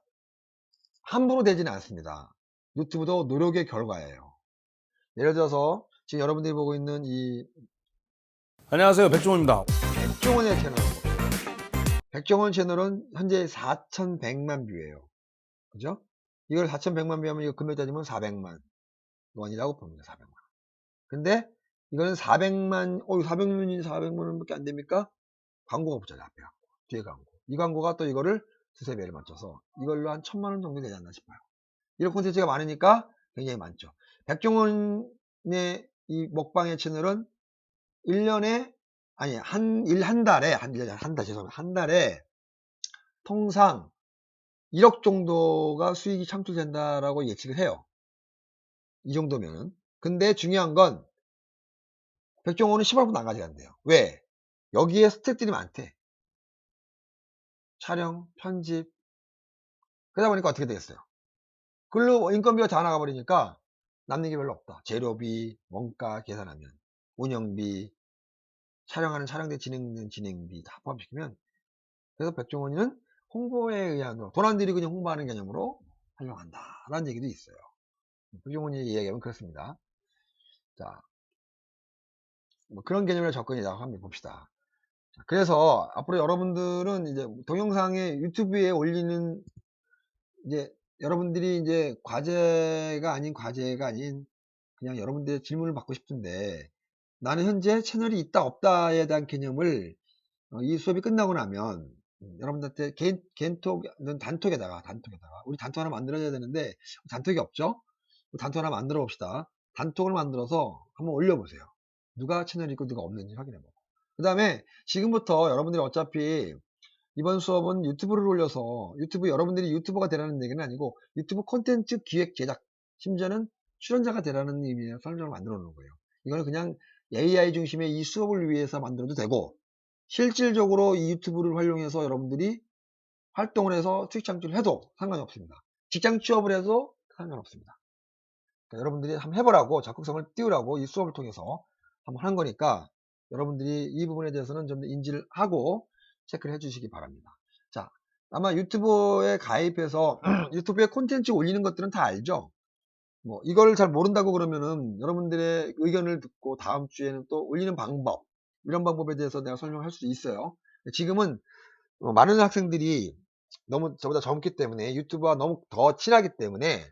S1: 함부로 되지는 않습니다. 유튜브도 노력의 결과예요. 예를 들어서 지금 여러분들이 보고 있는 이
S2: 안녕하세요, 백종원입니다.
S1: 백종원의 채널, 백종원 채널은 현재 4,100만 뷰예요. 그죠? 이걸 4,100만 뷰 하면 이거 금액 따지면 400만 원이라고 봅니다. 400만. 근데 이거는 400만 원밖에 안 됩니까? 광고가 붙잖아요. 앞에 광고, 뒤에 광고. 이 광고가 또 이거를 두세 배를 맞춰서 이걸로 한 1,000만 원 정도 되지 않나 싶어요. 이런 콘텐츠가 많으니까 굉장히 많죠. 백종원의 이 먹방의 채널은 1년에 아니 한 달에 죄송합니다. 한 달에 통상 1억 정도가 수익이 창출된다라고 예측을 해요. 이 정도면은. 근데 중요한 건 백종원은 10억도 안 가져간대요. 왜? 여기에 스태프들이 많대. 촬영, 편집. 그러다 보니까 어떻게 되겠어요? 글로 인건비가 다 나가버리니까 남는 게 별로 없다. 재료비, 원가 계산하면, 운영비, 촬영하는 촬영대 진행된 진행비 다 포함시키면, 그래서 백종원이는 홍보에 의한 돈 안 들이고 그냥 홍보하는 개념으로 활용한다 라는 얘기도 있어요. 백종원이 이야기하면 그렇습니다. 자, 뭐 그런 개념으로 접근이라고 한번 봅시다. 그래서 앞으로 여러분들은 이제 동영상에 유튜브에 올리는 이제 여러분들이 이제 과제가 아닌 그냥 여러분들의 질문을 받고 싶은데, 나는 현재 채널이 있다 없다에 대한 개념을 이 수업이 끝나고 나면 여러분들한테 단톡에다가 우리 단톡 하나 만들어야 되는데 단톡이 없죠? 단톡 하나 만들어 봅시다. 단톡을 만들어서 한번 올려보세요. 누가 채널이 있고 누가 없는지 확인해보고, 그 다음에 지금부터 여러분들이 어차피 이번 수업은 유튜브를 올려서 여러분들이 유튜버가 되라는 얘기는 아니고 유튜브 콘텐츠 기획 제작, 심지어는 출연자가 되라는 의미의 설명을 만들어 놓은 거예요. 이거는 그냥 AI 중심의 이 수업을 위해서 만들어도 되고, 실질적으로 이 유튜브를 활용해서 여러분들이 활동을 해서 수익 창출을 해도 상관이 없습니다. 직장 취업을 해도 상관없습니다. 그러니까 여러분들이 한번 해보라고, 적극성을 띄우라고 이 수업을 통해서 한번 하는 거니까 여러분들이 이 부분에 대해서는 좀 더 인지를 하고 체크를 해주시기 바랍니다. 자, 아마 유튜브에 가입해서 유튜브에 콘텐츠 올리는 것들은 다 알죠? 뭐 이걸 잘 모른다고 그러면은 여러분들의 의견을 듣고 다음 주에는 또 올리는 방법, 이런 방법에 대해서 내가 설명할 수 있어요. 지금은 많은 학생들이 너무 저보다 젊기 때문에 유튜브와 너무 더 친하기 때문에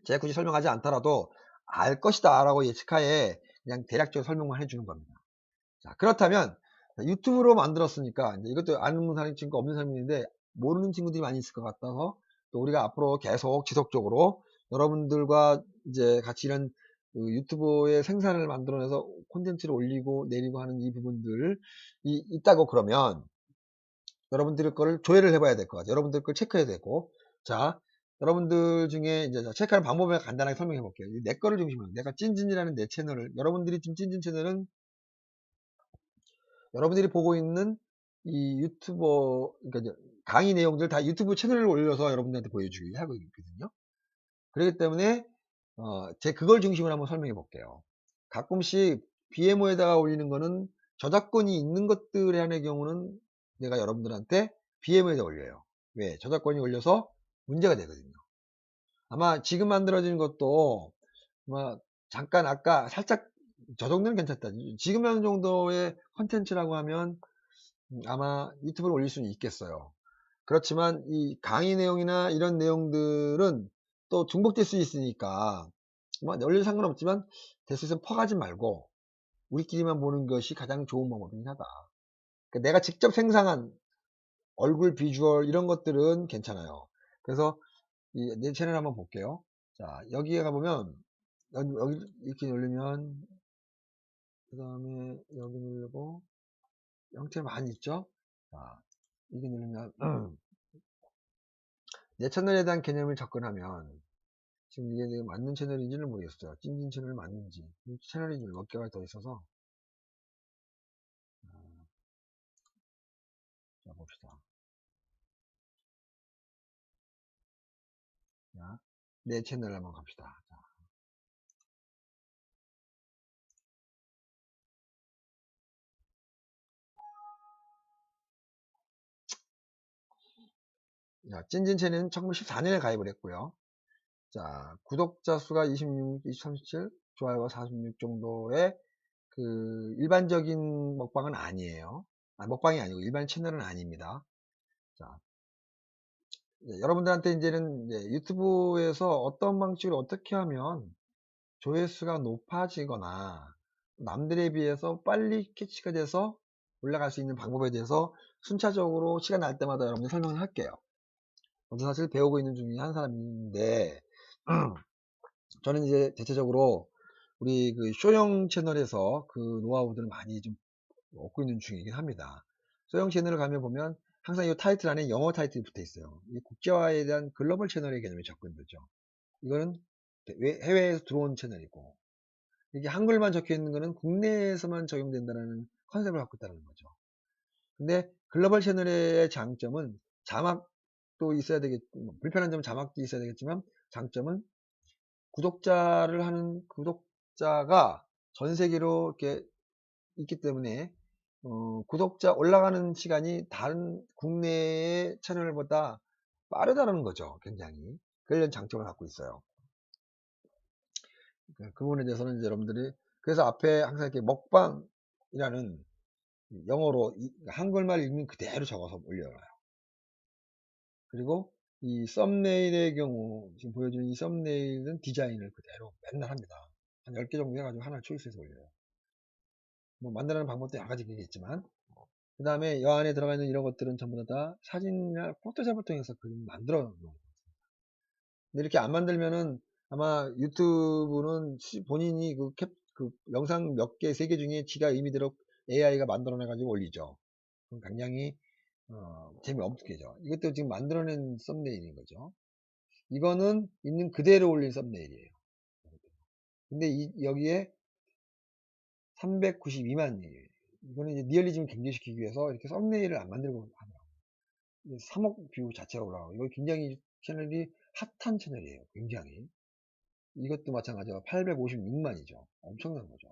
S1: 제가 굳이 설명하지 않더라도 알 것이다 라고 예측하에 그냥 대략적으로 설명만 해주는 겁니다. 자, 그렇다면 유튜브로 만들었으니까 이제 이것도 아는 사람이 친구 없는 사람이 있는데 모르는 친구들이 많이 있을 것 같아서, 또 우리가 앞으로 계속 지속적으로 여러분들과 이제 같이 이런 유튜브의 생산을 만들어내서 콘텐츠를 올리고 내리고 하는 이 부분들이 있다고 그러면 여러분들 거를 조회를 해봐야 될 것 같아요. 여러분들 걸 체크해야 되고. 자, 여러분들 중에 이제 체크하는 방법을 간단하게 설명해 볼게요. 내 거를 중심으로, 내가 찐진이라는 내 채널을, 여러분들이 지금 찐진 채널은 여러분들이 보고 있는 이 유튜버, 그러니까 강의 내용들 다 유튜브 채널을 올려서 여러분들한테 보여주기 하고 있거든요. 그렇기 때문에 그걸 중심으로 한번 설명해 볼게요. 가끔씩 BMO에다가 올리는 거는 저작권이 있는 것들에 한의 경우는 내가 여러분들한테 BMO에다 올려요. 왜? 저작권이 올려서 문제가 되거든요. 아마 지금 만들어진 것도 아마 잠깐 아까 살짝 저 정도는 괜찮다. 지금 하는 정도의 컨텐츠라고 하면 아마 유튜브를 올릴 수는 있겠어요. 그렇지만 이 강의 내용이나 이런 내용들은 또 중복될 수 있으니까 뭐 올려도 상관없지만 될 수 있으면 퍼가지 말고 우리끼리만 보는 것이 가장 좋은 방법이긴 하다. 그러니까 내가 직접 생성한 얼굴 비주얼 이런 것들은 괜찮아요. 그래서 내 채널 한번 볼게요. 자, 여기에 가보면 여기 이렇게 누르면 그 다음에 여기 누르고 형태 많이 있죠. 자, 이게 누르면 내 채널에 대한 개념을 접근하면 지금 이게 내가 맞는 채널인지는 모르겠어요. 찐진 채널 맞는지. 채널이 몇 개가 더 있어서 자 봅시다. 자, 내 채널 한번 갑시다. 자, 찐진 채널은 1914년에 가입을 했고요. 자, 구독자 수가 26, 37, 좋아요가 46 정도의 그 일반적인 먹방은 아니에요. 먹방이 아니고 일반 채널은 아닙니다. 자, 여러분들한테 이제는 이제 유튜브에서 어떤 방식으로 어떻게 하면 조회수가 높아지거나 남들에 비해서 빨리 캐치가 돼서 올라갈 수 있는 방법에 대해서 순차적으로 시간 날 때마다 여러분들 설명을 할게요. 저도 사실 배우고 있는 중에 한 사람인데 저는 이제 대체적으로 우리 그 쇼형 채널에서 그 노하우들을 많이 좀 얻고 있는 중이긴 합니다. 쇼형 채널을 가면 보면 항상 이 타이틀 안에 영어 타이틀이 붙어 있어요. 이 국제화에 대한 글로벌 채널의 개념이 접근되죠. 이거는 해외에서 들어온 채널이고 이게 한글만 적혀 있는 거는 국내에서만 적용된다는 컨셉을 갖고 있다는 거죠. 근데 글로벌 채널의 장점은 자막도 있어야 되겠, 불편한 점은 자막도 있어야 되겠지만 장점은 구독자를 하는 구독자가 전 세계로 이렇게 있기 때문에 구독자 올라가는 시간이 다른 국내의 채널보다 빠르다는 거죠. 굉장히. 그런 장점을 갖고 있어요. 그 부분에 대해서는 이제 여러분들이 그래서 앞에 항상 이렇게 먹방이라는 영어로 한글말 읽는 그대로 적어서 올려놔요. 그리고 이 썸네일의 경우 지금 보여주는 이 썸네일은 디자인을 그대로 맨날 합니다. 한 10개 정도 해가지고 하나 초이스해서 올려요. 뭐 만드는 방법도 여러 가지 있겠지만 그 다음에 이 안에 들어가 있는 이런 것들은 전부 다 사진이나 포토샵을 통해서 그림 만들어 놓은 거예요. 근데 이렇게 안 만들면은 아마 유튜브는 본인이 그 영상 몇 개, 3개 중에 지가 의미대로 AI가 만들어내가지고 올리죠. 그럼 굉장히 재미없게죠. 이것도 지금 만들어낸 썸네일인 거죠. 이거는 있는 그대로 올린 썸네일이에요. 근데 여기에 392만이에요. 이거는 이제 리얼리즘을 경제시키기 위해서 이렇게 썸네일을 안 만들고 하더라고요. 3억 뷰 자체가 올라가고 이거 굉장히 채널이 핫한 채널이에요. 굉장히. 이것도 마찬가지로 856만이죠. 엄청난 거죠.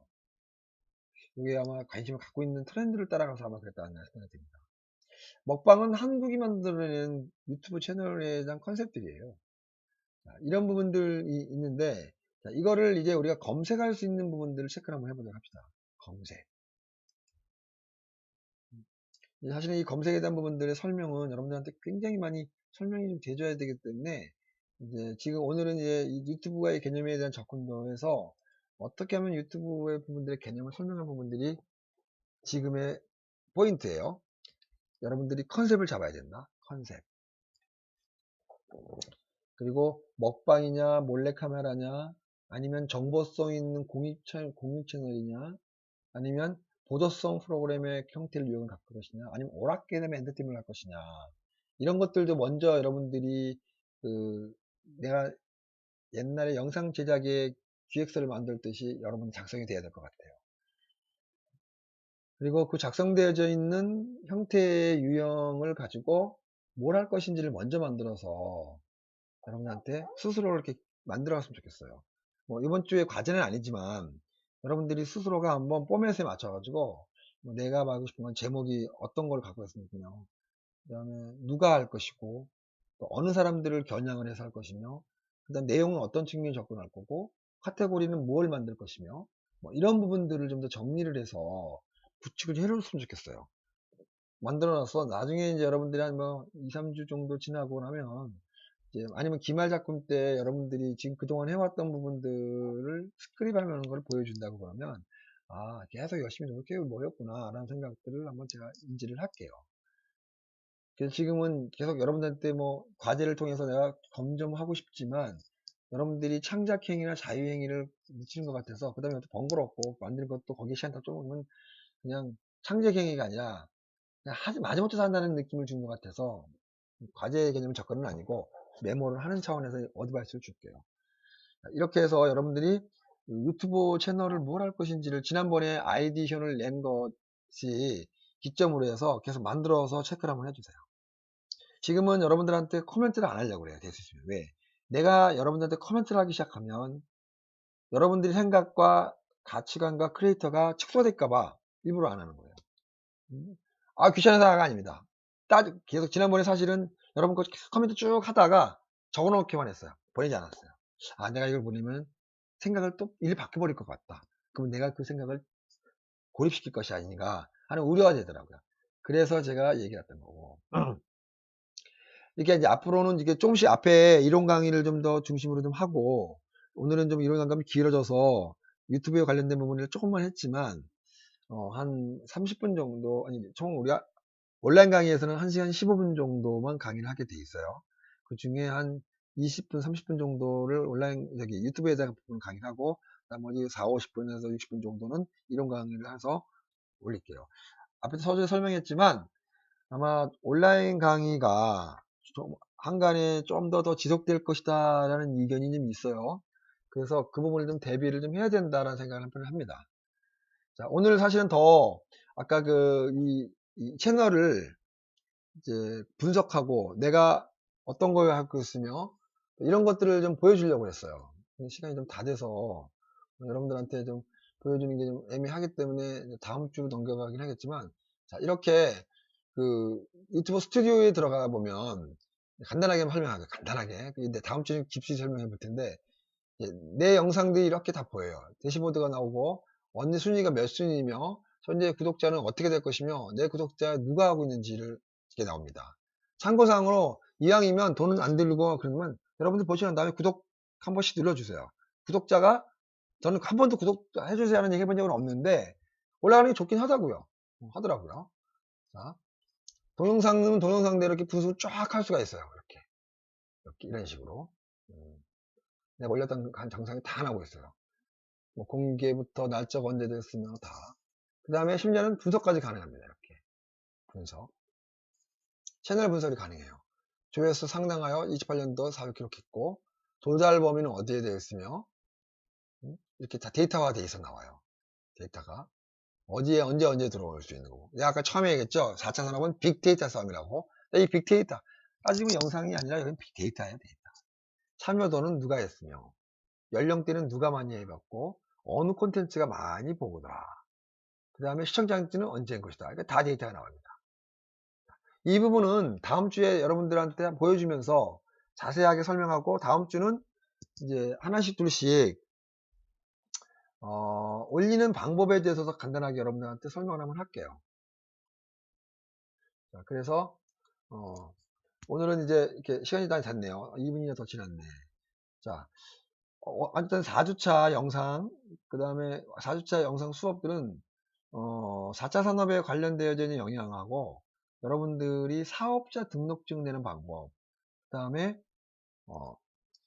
S1: 이게 아마 관심을 갖고 있는 트렌드를 따라가서 아마 그랬다는 생각이 듭니다. 먹방은 한국이 만들어낸 유튜브 채널에 대한 컨셉들이에요. 자, 이런 부분들이 있는데 자, 이거를 이제 우리가 검색할 수 있는 부분들을 체크를 한번 해보도록 합시다. 검색. 사실은 이 검색에 대한 부분들의 설명은 여러분들한테 굉장히 많이 설명이 좀 돼줘야 되기 때문에 이제 지금 오늘은 이제 이 유튜브와의 개념에 대한 접근도 해서 어떻게 하면 유튜브의 부분들의 개념을 설명한 부분들이 지금의 포인트예요. 여러분들이 컨셉을 잡아야 된다. 컨셉. 그리고 먹방이냐, 몰래카메라냐, 아니면 정보성 있는 공익 채널이냐, 아니면 보도성 프로그램의 형태를 이용을 갖고 것이냐, 아니면 오락게임의 엔터테인먼트를 할 것이냐. 이런 것들도 먼저 여러분들이 그 내가 옛날에 영상 제작에 기획서를 만들 듯이 여러분 작성이 돼야 될 것 같아요. 그리고 그 작성되어져 있는 형태의 유형을 가지고 뭘 할 것인지를 먼저 만들어서 여러분한테 스스로 이렇게 만들어 갔으면 좋겠어요. 뭐 이번 주에 과제는 아니지만 여러분들이 스스로가 한번 포맷에 맞춰 가지고 뭐 내가 하고 싶은 건 제목이 어떤 걸 갖고 있으면 좋냐, 그 다음에 누가 할 것이고 또 어느 사람들을 겨냥을 해서 할 것이며 그 다음 내용은 어떤 측면에 접근할 거고 카테고리는 무엇을 만들 것이며 뭐 이런 부분들을 좀 더 정리를 해서 구축을 해줬으면 좋겠어요. 만들어 놔서 나중에 이제 여러분들이 한 뭐 2, 3주 정도 지나고 나면 이제 아니면 기말 작품 때 여러분들이 지금 그동안 해왔던 부분들을 스크립 하는 걸 보여준다고 그러면 계속 열심히 노력해 뭐였구나 라는 생각들을 한번 제가 인지를 할게요. 그래서 지금은 계속 여러분들한테 뭐 과제를 통해서 내가 검점하고 싶지만 여러분들이 창작행위나 자유행위를 미치는 것 같아서 그 다음에 또 번거롭고 만드는 것도 거기에 시간 다 쫓으면 그냥 창작행위가 아니라 그냥 마지못해 산다는 느낌을 주는 것 같아서 과제 개념 접근은 아니고 메모를 하는 차원에서 어드바이스를 줄게요. 이렇게 해서 여러분들이 유튜브 채널을 뭘 할 것인지를 지난번에 아이디션을 낸 것이 기점으로 해서 계속 만들어서 체크를 한번 해주세요. 지금은 여러분들한테 코멘트를 안 하려고 그래요. 될 수 있으면. 왜? 내가 여러분들한테 코멘트를 하기 시작하면 여러분들의 생각과 가치관과 크리에이터가 축소될까봐 일부러 안 하는 거예요. 귀찮아서가 아닙니다. 계속 지난번에 사실은 여러분 거 코멘트 쭉 하다가 적어놓기만 했어요. 보내지 않았어요. 내가 이걸 보내면 생각을 또 일이 바뀌어버릴 것 같다. 그럼 내가 그 생각을 고립시킬 것이 아닌가 하는 우려가 되더라고요. 그래서 제가 얘기를 했던 거고. 이게 이제 앞으로는 이게 조금씩 앞에 이론 강의를 좀 더 중심으로 좀 하고, 오늘은 좀 이론 강감이 길어져서 유튜브에 관련된 부분을 조금만 했지만, 한 30분 정도, 아니, 총 우리가 온라인 강의에서는 1시간 15분 정도만 강의를 하게 돼 있어요. 그 중에 한 20분, 30분 정도를 온라인, 유튜브에다가 부분 강의를 하고, 나머지 4, 50분에서 60분 정도는 이론 강의를 해서 올릴게요. 앞에서 서두에 설명했지만, 아마 온라인 강의가 좀 한간에 좀 더 지속될 것이다 라는 의견이 좀 있어요. 그래서 그 부분을 좀 대비를 좀 해야 된다라는 생각을 한편 합니다. 자, 오늘 사실은 더 아까 이 채널을 이제 분석하고 내가 어떤 걸 하고 있으며 이런 것들을 좀 보여주려고 했어요. 시간이 좀 다 돼서 여러분들한테 좀 보여주는 게 좀 애매하기 때문에 다음 주로 넘겨가긴 하겠지만, 자, 이렇게 그 유튜브 스튜디오에 들어가 보면 간단하게 설명하게 간단하게 근데 다음 주에 깊이 설명해 볼 텐데, 내 영상들이 이렇게 다 보여요. 대시보드가 나오고 언니 순위가 몇 순위며 현재 구독자는 어떻게 될 것이며 내 구독자 누가 하고 있는지를 이렇게 나옵니다. 참고사항으로 이왕이면 돈은 안 들고 그러면 여러분들 보시고 난 다음에 구독 한 번씩 눌러주세요. 구독자가 저는 한 번도 구독 해주세요 하는 얘기 해본 적은 없는데 올라가는 게 좋긴 하다고요. 하더라고요. 자, 동영상은 동영상대로 이렇게 분석을 쫙 할 수가 있어요. 이렇게 이런 식으로. 내가 올렸던 한 정상이 다 나오고 있어요. 뭐 공개부터 날짜가 언제 됐으며 다. 그 다음에 심지어는 분석까지 가능합니다. 이렇게 분석. 채널 분석이 가능해요. 조회수 상당하여 28년도 4위 기록했고 조달 범위는 어디에 되어 있으며 이렇게 다 데이터화 돼 있어 나와요. 데이터가 어디에 언제 들어올 수 있는 거고. 내가 아까 처음에 얘기했죠. 4차 산업은 빅데이터 싸움이라고. 이 빅데이터 따지고 영상이 아니라 여기는 빅데이터예요. 데이터. 참여도는 누가 했으며 연령대는 누가 많이 해봤고 어느 콘텐츠가 많이 보고더라. 그 다음에 시청자한테는 언제 한 것이다. 그러니까 다 데이터가 나옵니다. 이 부분은 다음 주에 여러분들한테 보여주면서 자세하게 설명하고 다음 주는 이제 하나씩 둘씩 올리는 방법에 대해서 간단하게 여러분들한테 설명을 한번 할게요. 자, 그래서 오늘은 이제 이렇게 시간이 다 됐네요. 2분이나 더 지났네. 자, 어쨌든 4주차 영상, 그 다음에 4주차 영상 수업들은 4차 산업에 관련되어져 있는 영향하고 여러분들이 사업자 등록증 내는 방법, 그 다음에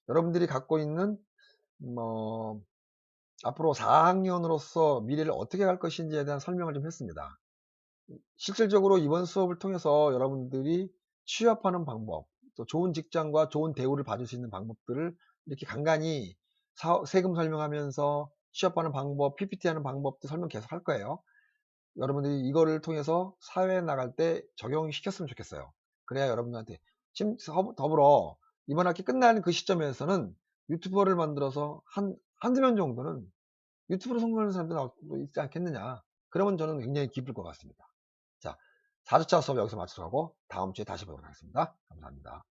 S1: 여러분들이 갖고 있는 뭐 앞으로 4학년으로서 미래를 어떻게 갈 것인지에 대한 설명을 좀 했습니다. 실질적으로 이번 수업을 통해서 여러분들이 취업하는 방법, 또 좋은 직장과 좋은 대우를 받을 수 있는 방법들을 이렇게 간간히 세금 설명하면서 취업하는 방법, PPT 하는 방법도 설명 계속 할 거예요. 여러분들이 이거를 통해서 사회에 나갈 때 적용시켰으면 좋겠어요. 그래야 여러분들한테 더불어 이번 학기 끝나는 그 시점에서는 유튜버를 만들어서 한두 명 정도는 유튜브로 성공하는 사람도 나올 수 있지 않겠느냐. 그러면 저는 굉장히 기쁠 것 같습니다. 자, 4주차 수업 여기서 마치도록 하고 다음 주에 다시 보도록 하겠습니다. 감사합니다.